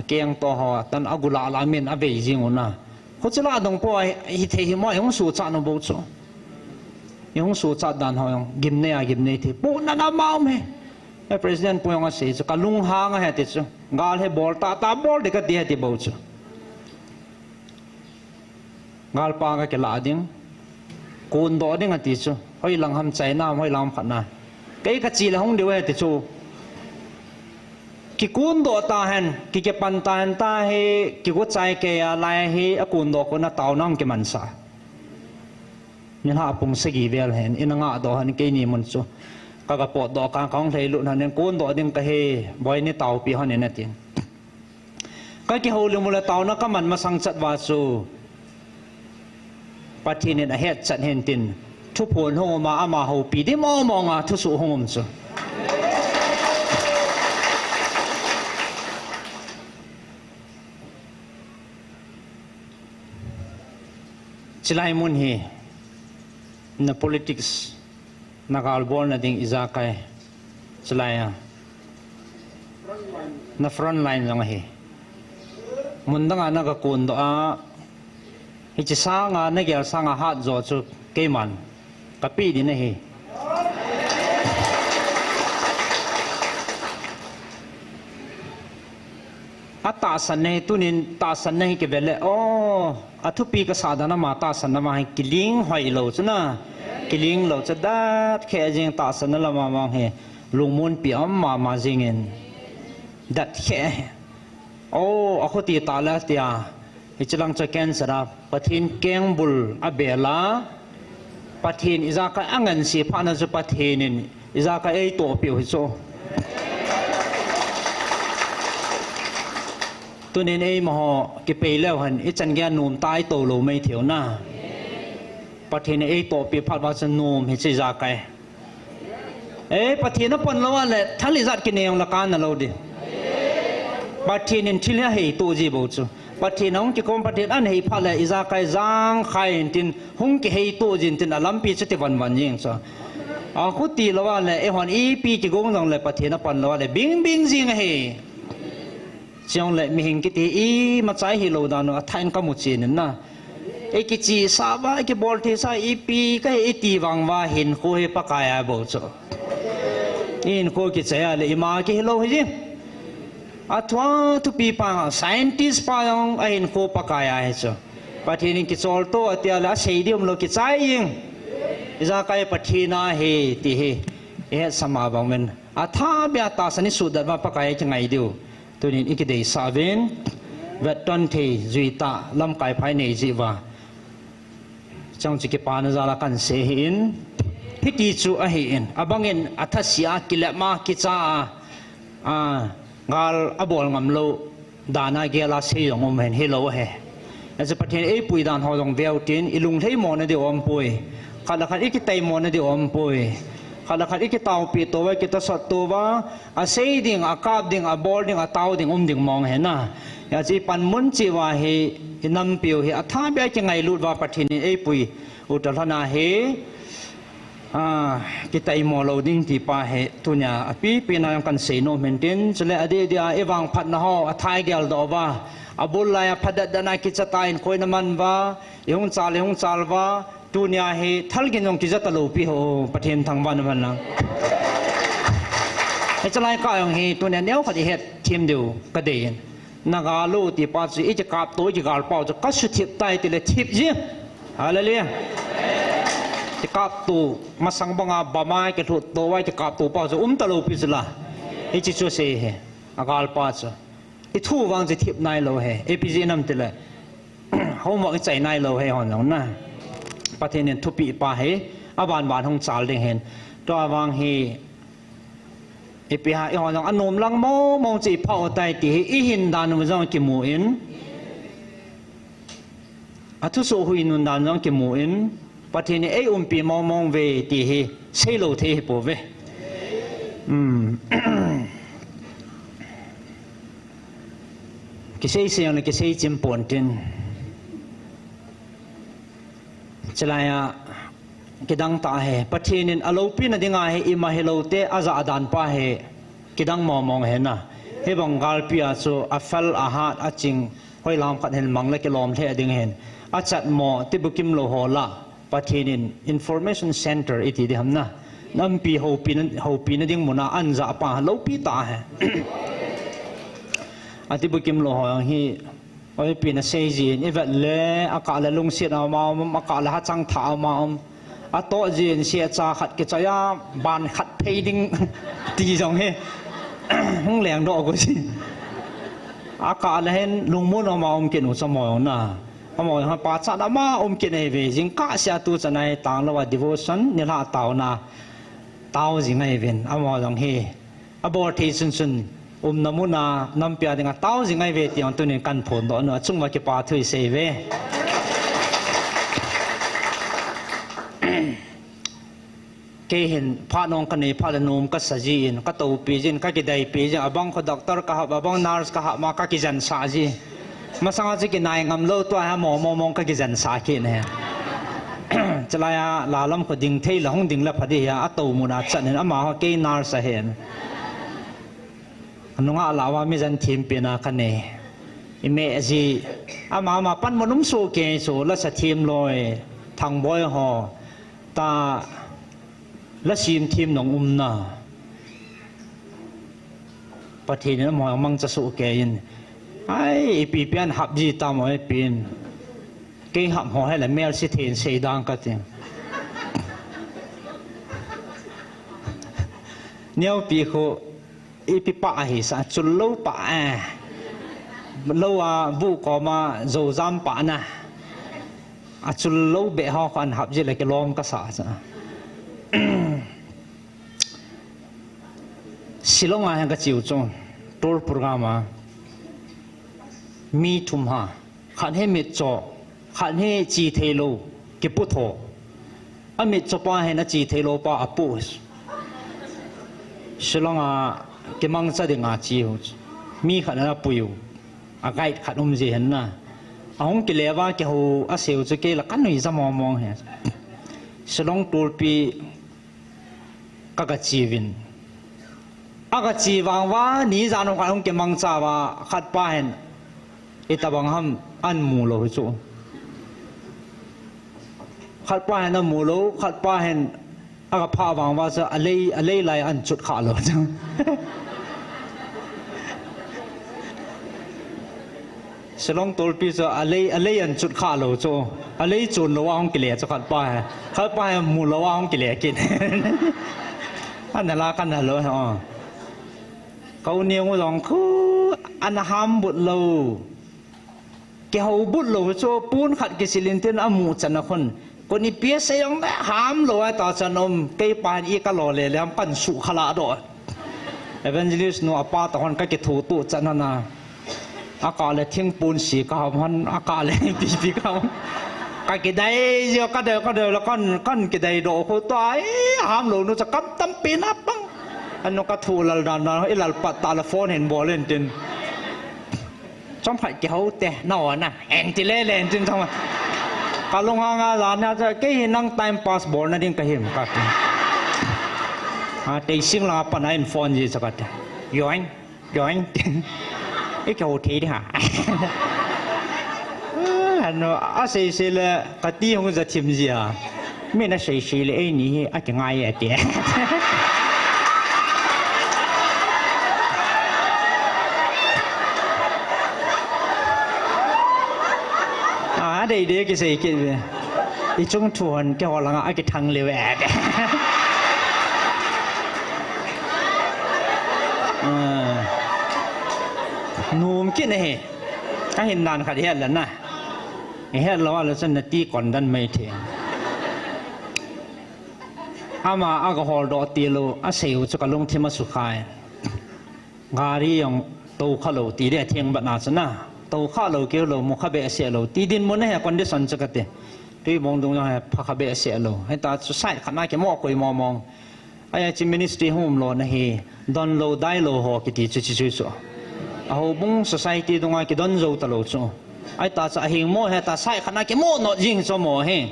เกียงตัวหัวตันอากุลาลามินอเวจิงุนะเขาจะลาดงพ่อฮิตเฮีมายังสู้จัดนบุษยังสู้จัดดันหัวยังกิมเนที่ปูนันมาไหมไอ้ประธานปูยังเสียจะกันลุงหางเหตุจูกาลให้บอลตาบอลเด็กที่เหตุบุษกาลปางก็ลาดิ้งกูนโดดิ้งเหตุจูให้หลังทำใจน้ำให้หลังขัดน้ำก็อีกจีเลยห้องเดียวเหตุจูกิกุนโดตาเห็นกิเก็บปันตาเห็นตาให้กิกุใจเกียร์ลายให้กุนโดคนน่ะเต่าน้องกิมันสานี่ฮะปุ่งสกีเวลเห็นอินงะโดหันกินี่มันจูก็กระปอดดอกกลางของไทยลุนหันเนี่ยกุนโดดิ้งก็ให้บอยนี่เต่าปีหันเนี่ยนั่นเองก็กิหูลืมมูลเต่านักก็มันมาสังจัดวาสูปัจจุบันเหตุจัดเห็นตินทุกผลหงมาอามาหูปีที่มองทุสุหงมจูSelain munhi, na politics, nakalbol na ding izakay, selain na front line lang hi. Munda nga nagakundo hitisa nga nagyal sa nga hat zo so kayman, kapi din na hi. At taasan na tunin taasan na kibele atupi ka sada na matasan na mahi kiling hoy lo na กิลิงเราจะดัดแค่จิงตาสนละมามองเฮลุงมุนปีอมมาจิงเงินดัดแค่โอ้อคุตีตาแล้วเตียอิจลังจะแกนสระปะทินเกงบุลอเบลาปะทินอิจากอังเงินสีพานะจะปะทินินอิจากไอตัวเปียวหิโซตัวนี้ไอ้มหากิเปย์แล้วหันไอ้จันแกนุ่มตายโตโลไม่เถียวหน้าปะทินไอ้ตัวเปียวพัดว่าจะนุ่มเห็นใจจากไกปะทินนั่นปนแล้วว่าแหละท่านลิซัดกินเองละกันนะเราดิปะทินนี่ที่เลี้ยให้ตัวจีบุตรปะทินน้องกิคมปะทินอันให้พัดเลยอิจากไกจางไข่ตินหงกิให้ตัวจินตินอลัมปีจะติวันยิงซะคุตีแล้วว่าแหละไอ้หันอีปีกิกงตรงเลยปะทินนั่นปนแล้วว่าแหละบิงจิงให้จังเลยมีหิงกิตีมาใจฮิโลดานุอัฐานก็มุจีนนะไอ้กิจีสาบะไอ้กิบอลที่ใส่อีปีก็ไอ้ตีวังว่าเห็นคุยปะกายบ่จ้ะอินคุยกิจอะไรอีมากิฮิโลหิจิอัฐวาทุปีปังไซน์ติสปังไอ้เห็นคุยปะกายจ้ะปะทีนี้กิจอลโตอัตยาละเสียดีมโลกิจใจยิงอิจาคายปะทีน่าเฮตีเฮสมาบังเมนอัฐาเบียตาสนิสุดว่าปะกายจังไงดิวตัวนี้อีกเดย์สาวินเวทตันเทจุยตาลำกายภายในจีวาจังจิกปานจารากันเสียนพิธีจูอาหินอบังเงินอัฐเสียกิเลมากิจางาลอบอลงำโลดานาเกลาเสียงอมเห็นเฮโลเฮอาจจะประเทศไอ้ปุยดานหอดงเวลตินอิลุงเทมอนเดียวอมปุยขัดขัดอีกเตยมอนเดียวอมปุยขัดขัดอีกเตาปีตัวไว้กิตสัตตัวว่าอาเซดิ่งอากาบดิ่งอาบอลดิ่งอาเตาดิ่งดิ่งมองเห็นนะอยากจะปันมุนจีว่าเฮนำเปียวเฮอัฐาเบียจังไงลุดว่าประเทศไอ้ปุยอุตรนาเฮกิตไอโมโลดิ้งที่ป้าเฮตุเนียปีนายังกันเซโนเมนตินจะเลยอดีตเอวังพัดนะฮะอัฐายเกลดอว่าอบุลลายพัดดนากิจตายคอยน้ำมันว่าเฮงซาลว่าตุเนียเฮทัลกินยงกิจตะลูปีโฮประเทศทางบ้านมันนะไอ้จะไล่ก้าวเฮตุเนียเนี้ยเขาจะเฮ็ดทีมเดียวก็ดีนักอาลูที่ป้าจะอีจะกลับตัวจะกลับเป้าจะกัดสุดทิพย์ใต้ติเลทิพย์จีฮาเลลูยาจะกลับตัวมาสังบังอาบะไม้กระถุตัวไว้จะกลับตัวป้าจะตะลูปีละไอ้จิตชัวเซ่เฮอากาลป้าจะไอ้ทู่วางจะทิพย์นายโลเฮเอพีจีนั่นติเลเขาบอกใจนายโลเฮหอนหลังนะประเทศนี้ทุบปีป้าเฮอบานห้องสาลเด้งเห็นตัววางเฮไอปีหาไอหอนอันนมลังมองจีเผาไตตีอีหินดานุจังกิมูอินอัทุสุหุยนุนดานุจังกิมูอินประเทศนี้ไอปีมองเวตีเฮเซโลเทปเวกิเซเซียนกิเซจิมปอนตินจะไล่กิดังตาเฮประเทศนี้อโลปีนดิ่งไงอิมาเฮโลเตอาซาดันป้าเฮกิดังมองเห็นนะเฮบังกาลปีอาซูอัฟลอาหารอาจิงหอยลามขัดเห็นมังเล็กลอมเทดิ่งเห็นอาจัดหมอที่บุกิมโลโฮละประเทศนี้ information center อีที่เดียมนะนั่นปีหูปีนดิ่งมุนาอันจะป้าโลปีตาเฮอาที่บุกิมโลโฮยังฮีไอ้ปีนเซจีนอีเวลเล่อากาศลุงเสียเอามาอากาศฮัดจังถามาอาโตจีนเสียจ่าขัดกิจยาบานขัดเพยดิ้งตีจังเฮห้องแหลงดอกกูสิอากาศเห็นลุงมุ่นเอามากินอุสมอยนะเอามาให้ป้าจัดเอามากินเอเวจิงก้าเสียตัวจะในต่างระหว่าง devotion นี่ละเต่านะเต่าจิงไอเวนเอามาจังเฮอบอร์ทีซุนน้ำมุนาน้ำเปียดิงเต่าจิงไอเวที่อันตัวนี้กันผลดอกเนาะจุ่มว่าเก็บปลาถุยเสเวเกเห็นพระนองกันในพระนมก็สจีนก็ตัวปีจินก็กิได้ปีจินบังเขาด็อกเตอร์ก็หาบังนาร์สก็หามาก็กิจันสาจีมาสังเกตกินนายงำโลตัวหาหมองก็กิจันสากินเนี่ยจะลายลาลำเขาดิ่งเทลห้องดิ่งละพอดีอะตัวมุนาจันเห็นอามาเขาเกนาร์สเห็นนุ่งอาลาวามิจันทีมเป็นอาคันเนอิเมจีอามาปั้นมนุษย์โซเกนโซและสทีมลอยทางบอยหอตาและทีมหนองนาประเทศนี้มองมังจะสู้เกยินไอ้ปีเปียนหับจีตามไอ้ปีนเกยหับหัวให้แหละเมลสิเทนเสดังก็จริง nhiều pi khu ít pi pa hi sa chul lâu pa à lâu à vụ có mà dầu giam pa na à chul lâu bẹ ho khoan hấp gì lại cái lom cái啥sa Silong à cái chiều trong tour program à mi thum ha khăn hết mệt cho khăn hết chi thế lâu cái bút thọ anh mệt cho pa hay nó chi thế lâu pa apu Silong à cái mang gia đình à chiều mi khăn nó puyu à gai khăn gì hết na ông cái lẽ cái hồ à xíu cho cái là cắn người ra mong hết Silong tour pi các chi vin aga chi wang wa ni za no khang ke mang cha wa khat pa hen ita bang ham an mu lo chu khat pa hen mu lo khat pa hen aga pha wang wa sa alei lai an chut kha lo chu Silong tol pi sa alei an chut kha lo chu alei chun lo wang ke le chu khat pa mu lo wang ke le kin an la kan lo ha câu nhiều lòng cứ ăn ham bột lâu cái hậu bột lâu cho bún khát cái xí linh tiền âm mù chân con đi biết xây ông đấy ham lâu ai ta chân ông cây pan y cái lò lề làm pan sụ khala đó evangelist nó apa ta con cái thủ tụ chân na aka le thiên bún xí cái hòn aka le pi cái đấy giờ cái đời là con cái đấy độ khô toái ham lâu nó sẽ cắm tấm pin áp băng anh nó cắt thù là nó là bắt telephone hình bò lên trên trong phải cái hậu tè nọ nè anh thì lên trên xong rồi cả lông hang là nó cái hình năng time passport nó đi cái hình cắt à để xin là bắt anh phone gì sao cắt rồi anh cái hậu thế đi hả nó à xí là cái tí không có tìm gì à mình nó xí là anh nhỉ à cái ngay à thế đây cái gì cái trong thuần cái họ là cái thằng liều ẹt nôm cái này cái hình đàn khát hết lần nè hết là chân là tí còn đan mấy thế mà cái họ đó tí lo sale cho cái lông thêm mà sụt khai gari yang tàu khá lâu tí để thiên bận nào na tàu khá lâu kêu lâu một khá bể xe lâu tí din muốn này condition cho cái tuy mong đúng là khá bể xe lâu hay ta sai khả năng cái mỏ quay mong ai chỉ ministry home lo này don lâu đai lâu họ cái tí chú chú hầu bung society đúng cái don dâu ta lâu chú ai ta sẽ hình mỏ hay ta sai khả năng cái mỏ nó riêng cho mỏ hay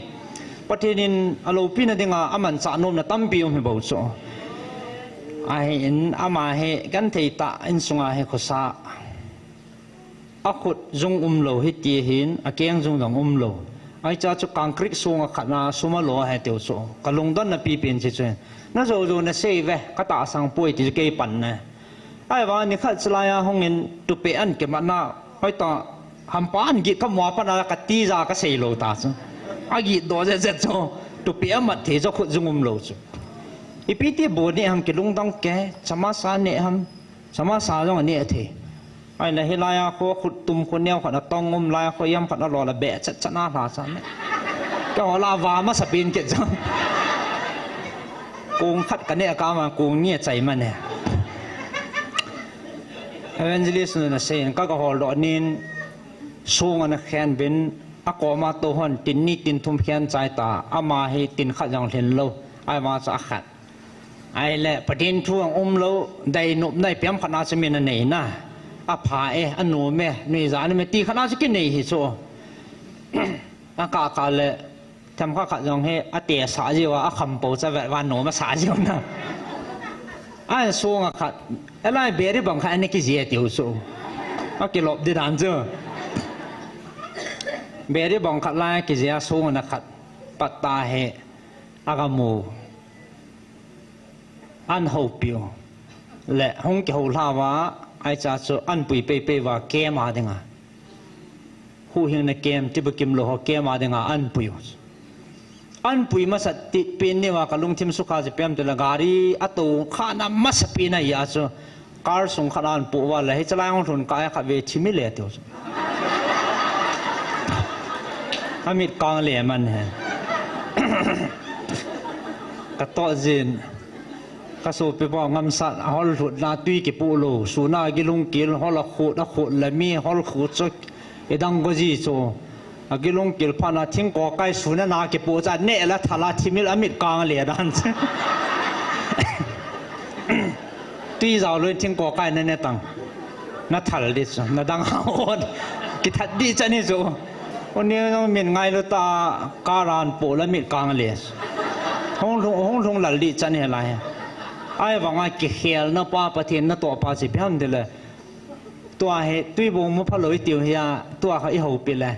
bất thì nên alo pin này nga aman sa nom na tampiom he bau chú ai in ama he gan thei ta in sunga he khosa akut zung lo hi ti hin akeng zung dang lo ai cha chu concrete sunga khana suma lo he teu so kalung don na pi pin chi chen na zo na sei ve ka ta sang pui ti ke pan na ai wa ni khat chlaya hongin tu pe an ke mana ai ta hampan gi ka mo pa na ka ti za ka sei lo ta chu agi do je cho tu pe ma the zo khut zung lo chu ipiti bo ni ham ke lung dang ke chama sa ne ham chama sa jong ne the ai la hilaya ko khut tum ko neo kha tong la ko yam kha lo la be cha na la sa ne ko la wa ma sa pin ke jang kung khat ka ne ka ma kung ni chai ma ne evangelist na sen ka hol do nin sung an khan bin akoma to hon tin ni tin thum khan chai ta ama he tin kha jang len lo ai ma sa khat ai le padin thuang lo dai nup nai piam khana chmin nei na a pha e anu me ni za ni me ti khana chi nei hi so a ka le tham kha jong he a te sa ji wa a kham po cha wa no ma sa ji na ai so nga khat elai be ri bang kha ne ki je tiu so a ki lop di dan jo be ri bang khat la ki je so nga khat patta he aga mu an hậu biểu lệ không cái hậu la wa ai cha cho an bùi pe wa kem ma denga hu hình na kem tiba kim lo ho kem ma denga an bùi อันปุยมาสติปีนนี่ว่ากับลุงทิมสุขาจะเปี่ยมตัวละการีอัตุข้านามาสปีนายาจูการส่งขนาดปูว่าเลยให้จะไล่ของทุนกายขับเวทิมิเลติวอามิดกางเลี้ยมันเห็นกระโตจินกระสูบไปบอกงำสัตว์ฮอลหุดนาตุยกิปูโลสูนากิลุงกิลฮอลขุดขุดละมีฮอลขุดจุกไอดังกจีโซกิลุงกิลพานาทิ้งกอไก่สูนานากิปูจัดเนะและทลาทิมิลอามิดกางเลี้ยดันตุยเราเลยทิ้งกอไก่นั่นเนี่ยตังนัดทัลดิสนัดดังฮาวกิทัดดีจันนี่โซวันนี้ต้องมีไงลูตาการานปูและมิดกางเลี้ยห้องลงหลัดดีจันนี่อะไรไอ้วังไอ้กิเขียลน่ะป้าประเทศน่ะตัวป้าสิเพียงเดียวเลยตัวเหตุตุยบุ้งมุพลอยเตียวเฮียตัวเขาอีหูปีเลย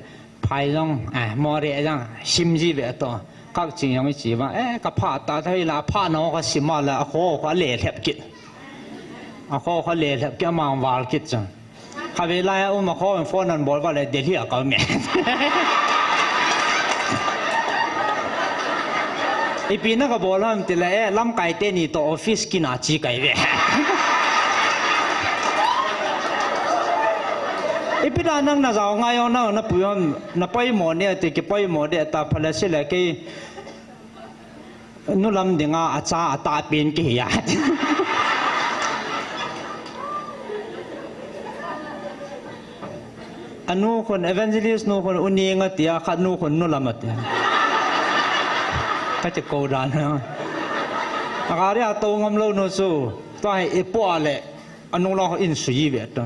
ภายน้องมอเรียจังชิมจีเวตัวก็จริงยังไม่จีว่ากับผ้าตาไทยละผ้าน้องก็สิมาแล้วโอ้เขาเละแทบกิดเขาเละแทบกิดมังวาลกิดจังข้าเวลามาเขาเป็นฟอนนันบอกว่าเลยเดี๋ยวที่เขาเมียอีปีนั้นก็บอกแล้วมันเลยลำไก่เต้นี่ตัวออฟฟิศกินอาชีไก่เว้ยอีปีนั้นน่ะจะเอาไงเอาน่ะปุยน่ะไปหมดเนี่ยติดไปหมดเนี่ยแต่พอแล้วเสร็จแล้วก็นู่นลำเดียงอาจารย์ตาเป็นกี่ยาอันนู้นคนเอเวนเจลิสนู้นคนอุนีงตียขัดนู้นคนนู่นลำตีก็จะโกดันนะอาการที่ตัวงำเล่าโนซูตัวให้อีปัวเลยอันนู้นเราอินสุยเวท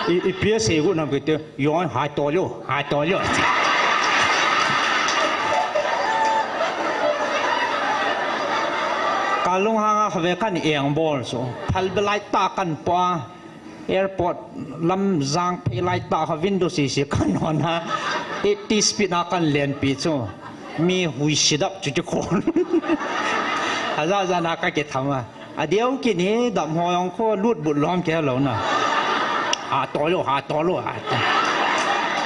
อีเพียเสกุนับกิตย้อนหายตัวเยอะการลงหางเขาเวกันเอียงบอลสูพัลเบลายตากันปัวแอร์พอร์ตลำจางเพลายตาเขาวินโดว์สีกันนอนฮะ80 สปีดนักกันเลียนปีจูมีหุยสิดับจุดคนอาจารย์นักก็เกิดทำว่าเดี๋ยวกินนี้ดับหอยองโคลูดบุญล้อมแค่เราน่ะตัวโล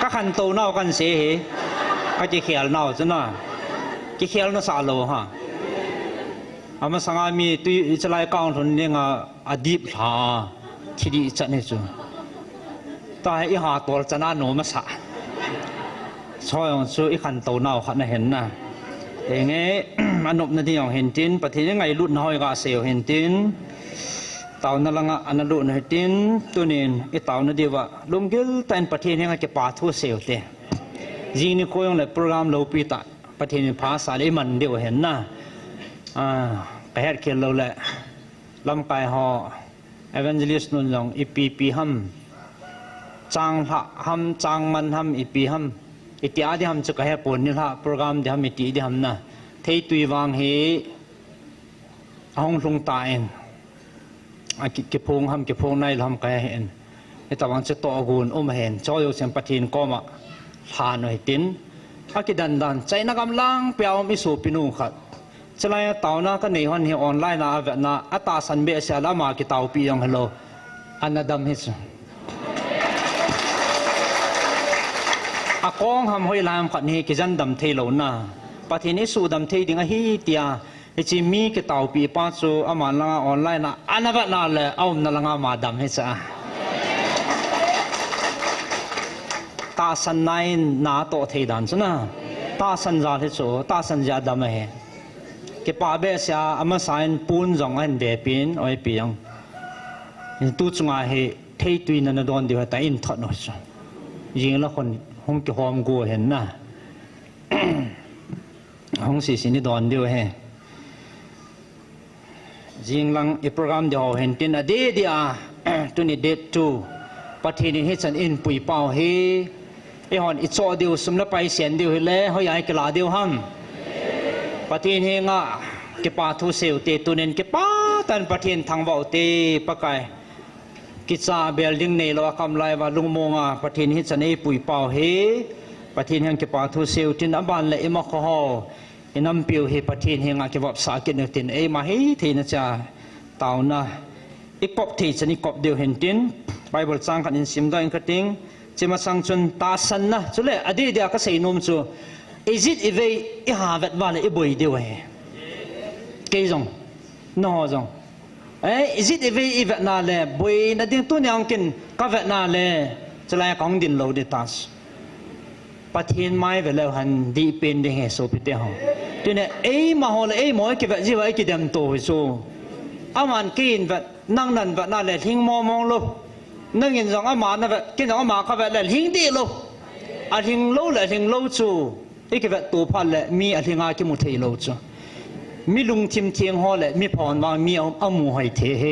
ก็ขันโตน่ากันเสียก็จะเขียนน่าจ้ะน่ะจะเขียนน่าสาโลฮะอามาสังอามีตุยจะไล่กางทุนเนี่ยอดีตหาที่ดีจัดนี่จูแต่อีหาตัวจะน่าโนมาสะช่วยองช่วยขันโตน่าขันเห็นนะเองอันนบนาทีอย่างเห็นจินประเทศยังไงรุ่นน้อยก็เสียวเห็นจินเต่านั่งอันนั้นรุ่นเห็นจินตัวนี้ไอเต่านั่นดีว่าลุงกิลแต่ประเทศยังไงจะป่าทั่วเสียวเตะจีนี่คุยอย่างไรโปรแกรมเราปีตะประเทศภาษาเลยมันเดียวเห็นนะไปเฮ็ดเขียนเราแหละลำไก่หอเอเวนเจลิสนุ่นลงอีปีห้ำจางละห้ำจางมันห้ำอีปีห้ำอีที่อาที่ห้ำจะกระเฮ็ดปนนี่ละโปรแกรมที่ห้ำอีที่ห้ำนะเที่ตุยวางเฮห้องลงตายเก็บพงห้ำเก็บพงในห้ำกระเห็นไอ้ตะวันจะต่อกูนเห็นจอยเสียงปะทินก็มาทานหน่อยตินอากิดันใจนักกำลังเปียวมิสูปินูขัดจะไล่เต่านะก็ในห้องออนไลน์นะเวนะอัตราสันเบสเสียละมากิเต่าปียังฮัลโหลอันนั้นดำฮิตกองทำให้ลามขัดนี้กิจันดำเทโลนะปะทีนี้สูดำเทดิ้งฮีเตียจิมีกิเต่าปีป้าสูอามาลังออนไลน์นะอันนั้นแบบนั้นเลยเอานั่นลังมาดำฮิตซะตาสันนายนาโตเทดันซะนะตาสันจาฮิตสูตาสันจาดำเฮque pa be sia ama sain pun jong an be pin oi piang tu chunga he thei tuin na don di ta in thot no so yin la kon hong ki hom go hen na hong si sin ni don dio he jing lang e program de ho hen tin a de dia tu ni date 2 pathi ni he chan in pui pau he e hon i cho dio sum la pai sian dio he le ho yai kala dio hamปะเทียนเฮงะเก็บปาทุเซลเตตุเนนเก็บปาตันปะเทียนทางเบาเตปะไกกิจาเบลดิ้งเนลวคำไลว่าลุงโมงะปะเทียนฮิตเนปุยเป่าเฮปะเทียนเฮงเก็บปาทุเซลจินอับานเลเอมาคอฮออินัมปิวเฮปะเทียนเฮงะเก็บวับสากินตินเอมาเฮเทนจ่าเต่านะอีกปอบเทชนิกบเดียวเห็นตินไบเบิลสังขันอินซิมได้อินกระติงจะมาสังจนตาสันนะจุเล่อดีเดียก็ใส่นมจู Is it về i hà vật vào lại i bồi điều hè cái dòng nó dòng ấy is it về i vật nào lệ bồi na tiếng tu nhang kinh các vật nào lệจะไล่กองดินโลดิตัสประเทศไม่เวลาหันดีเป็นเด้งเหสุพิเตหงทีนี้มาหัวเลยหมอยกี่แบบจีว่ากี่เดมโตหิสูอามันกินแบบนั่งนั่นแบบนั่นเลยทิ้งมองลบนั่งกินสองอามันนะแบบกินสองอามันเขาแบบเลยทิ้งดีลบทิ้งโลเลยทิ้งโลจูกี่แบบตัวพันเลยมีทิ้งอากี่มุทโลจูมีลุงทิมเทียงหัวเลยมีพรวางมีเอาหมูหอยเทเฮ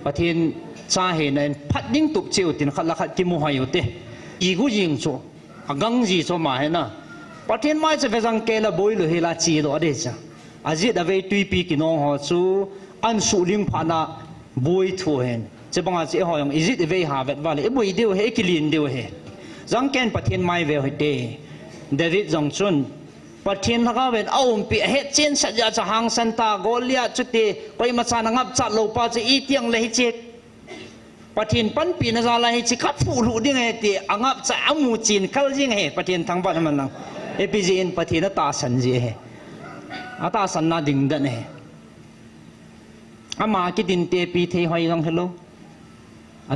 ประเทศสาเหตุนั้นพัดยิ่งตุกเจียวตินขัดละขัดกิมูหอยอยู่เตอีกูยิงจูกังจีโซมาเห็นนะประเทศไม่จะไปสังเกตละบอยหรือเฮลาจีโร่เดจ้ะอาจิตเอาไว้ตุยปีกินองหัวจูอันสุลิงพานะบอยทัวเห็นจะบังอาจจะหอยงอีจิตเอาไว้หาเวทว่าเลยบอยเดียวเฮกิลินเดียวเฮสังเกตประเทศไม่เวหเตเดวิดจงจุนประเทศเขาเป็นเอาปีเฮเจนสัญญาจะหังสันตาโกเลียจุดเตไปมาสานับจัดโลปาจะอีเตียงเลยเจ็ดประเทศปันปีนซาลาฮิจิคับฟูรูดิ้งไงตีอ่างอับจะอามูจีนคัลจิงไงประเทศทั้งบ้านมันนังเอพิจีนประเทศนั้นตาสันจีเหตาสันนาดิ่งดันเหอามาคิดดินเตปีเทหอยจังเฮโล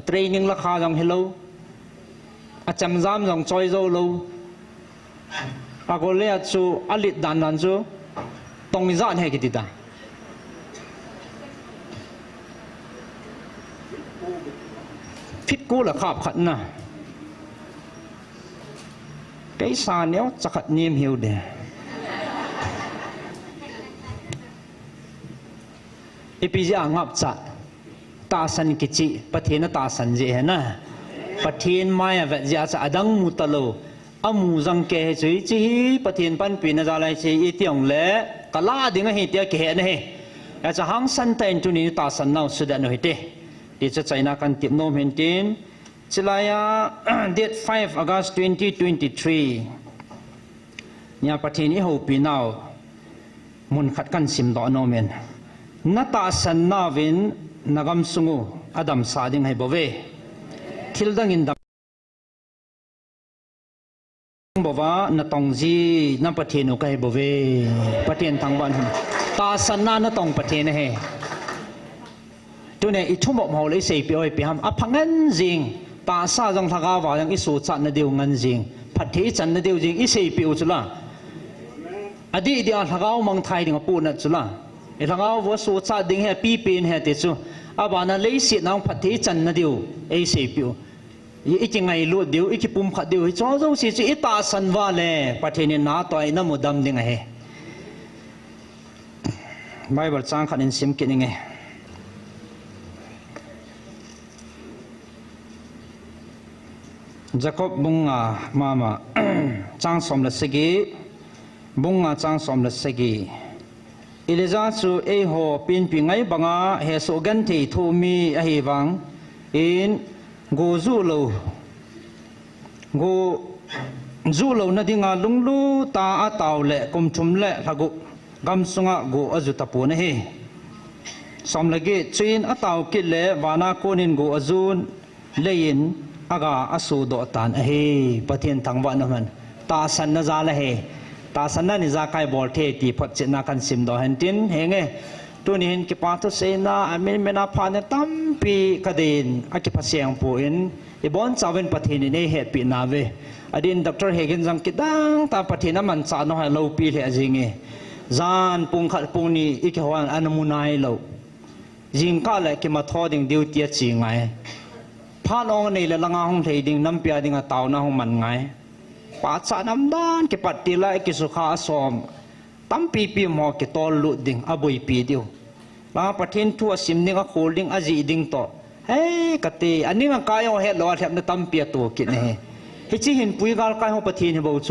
เทรนนิ่งราคาจังเฮโลจำจำจังจอยโซโลอาโกเลียจูอลิดดันนันจูตรงนี้จะให้กิดตาพิษกูละขับขัดนะไก่สาเนี้ยจะขัดเนียมหิวเดอีพีจะงับจัดตาสันกิจิประเทศตาสันเจนะประเทศไม่เวทจะอดังมุตโลอามูจังเกะจุยจีประเทศปันปีน่าจะอะไรจีอีเตียงเละกะลาดิ่งให้เตียเกะนี่อาจจะหังสันเตนจุนีตาสันน่าสุดอันหน่อยเตที่จะใช้นักการติดโน้มเห็นดินจิลายา date 5 August 2023เนี่ยประเทศนี้เขาปีนาวมุนขัดกันสิมดอนโนเมนนัตาสันนาวินนักมสุงูอดัมซาดิงให้บเวทิลดังอินดัมบอกว่านัตองจีนับประเทศนุกัยบเวประเทศทางบ้านตาสันนานัตองประเทศนี่เหตัวเนี่ยอีทุ่มบอกมาเลยเสียไปเอาไปทำพังเงินจริงตาซาจังทักว่าอย่างอีสูจันนเดียวเงินจริงพัดที่จันนเดียวจริงอีเสียไปเอาจุละอดีตเดียวทักว่ามังไทยดิ่งปูนัดจุละอีทักว่าสูจันดิ่งเฮปีเป็นเฮติจูอาบานาเลยเสียน้องพัดที่จันนเดียวไอเสียไปเอาอีกยังไงลูดเดียวอีกปุ่มขัดเดียวจ้าเจ้าสิจีอีตาสันว่าเลยประเทศนี้น่าตัวไอ้น้ำมุดดำดิ่งเฮไบเบิลจ้างขัดอินซิมกินยังไงJacob bunga mama chang som la segi bunga chang som la segi Eliza chu e ho pin pi ngai banga he so gan thi thu mi a hi wang in go zu lo na dinga lunglu ta a taw le kum thum le lagu gam sunga go azu tapu na he som lagi chin a taw kit le wana konin go azun lein aga asu do tan a he pathian thangwa na man ta san na za la he ta san na ni za kai bol the ti phat che na kan sim do hen tin he nge tu ni hin ki pa to se na amin mena pha na tam pi kadin a ki pha siang pu in e bon chawen pathian ni he pi na ve adin dr hegen jang ki dang ta pathian man cha no ha lo pi le jinge zan pung khat pung ni i ki hwan anamunai lo jing ka le ki ma tho ding diu tia chi ngaiพาน้องนี่ละงาห้องเทียดิงน้ำเปียดิงเต่าหน้าห้องมันไงป่าสาน้ำด้านกิปัดตีไลกิสุขาสอมตั้มปีหมอกิตอลลุดดิงอบุยปีเดียวลาประเทศทั่วซิมดิงก็โคดิงอจีดิงต่อเฮ้กตีอันนี้มันกายเอาเห็ดหล่อแถบในตั้มเปียตัวกินเฮ้ที่จีเห็นปุยกาลกายห้องประเทศให้เบาโจ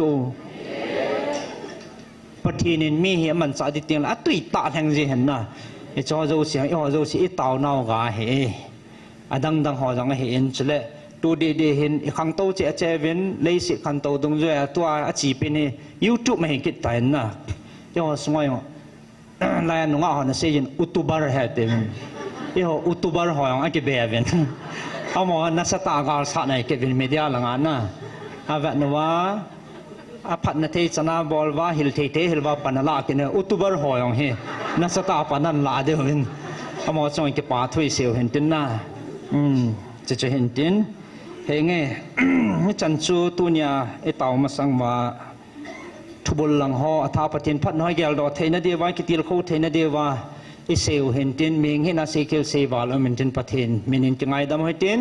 ประเทศนี้มีเหี้ยมันสาดิเตียงละตุยตาแห่งจีเห็นนะไอ้จอโจเสียงไอ้หัวโจเสียเต่าเน่ากาเฮอดังดังหอจังเห็นจุดเลยตัวเดียเห็นขังโตเจเวนเลยสิขังโตตรงด้วยตัวอาชีพนี่ยูทูบไม่เห็นกิจแต่น่ะยังสมัยลายนุ่งอ่ะนะเสียนอุตุบาร์เฮตเต็มยังอุตุบาร์หอยอ่ะกิเบียเวนเอาหมอนัสตากาลสัตว์ไหนกิเป็นมีเดียหลังอันน่ะอาแบบนั้นว่า อาพัดนาทีชนะบอลว่าฮิลเทฮิลว่าปนัลลากินอุตุบาร์หอยองเฮนัสตาปนันลาเดียวเห็นอมอจงกิปาทุยเสียวเห็นตินน่าจะเห็นตินเฮงเงจันจูตัวเนียไอเต่ามาสังว่าทุบลังหออาทาปฏินพัดน้อยแกลดอเทนเดียวกิติลโคเทนเดียวอิเซลเห็นตินเมงเห็นอาศัยเกลเซวาลมินตินปฏินมินินจังไงดำให้ติน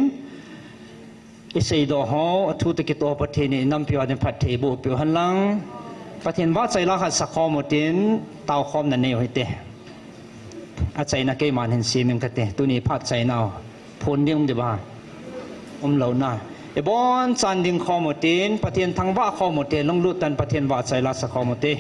อิเซดอหอทุตกิตอปฏินนำพิวาดินพัดเทบุพิวหันลังปฏินว่าใจละหัดสักคอมตินเต่าคอมนั่นเองให้เตอาใจนักเกมันเห็นซีมิงกันเตตัวนี้พัดใจน่าพ้นเดียมเดียบ้าเหล่าน่าไอ้บอนจันดิงคอมตินปฏินทางว่าคอมตินลงลุตันปฏินว่าใจละสักคอมติ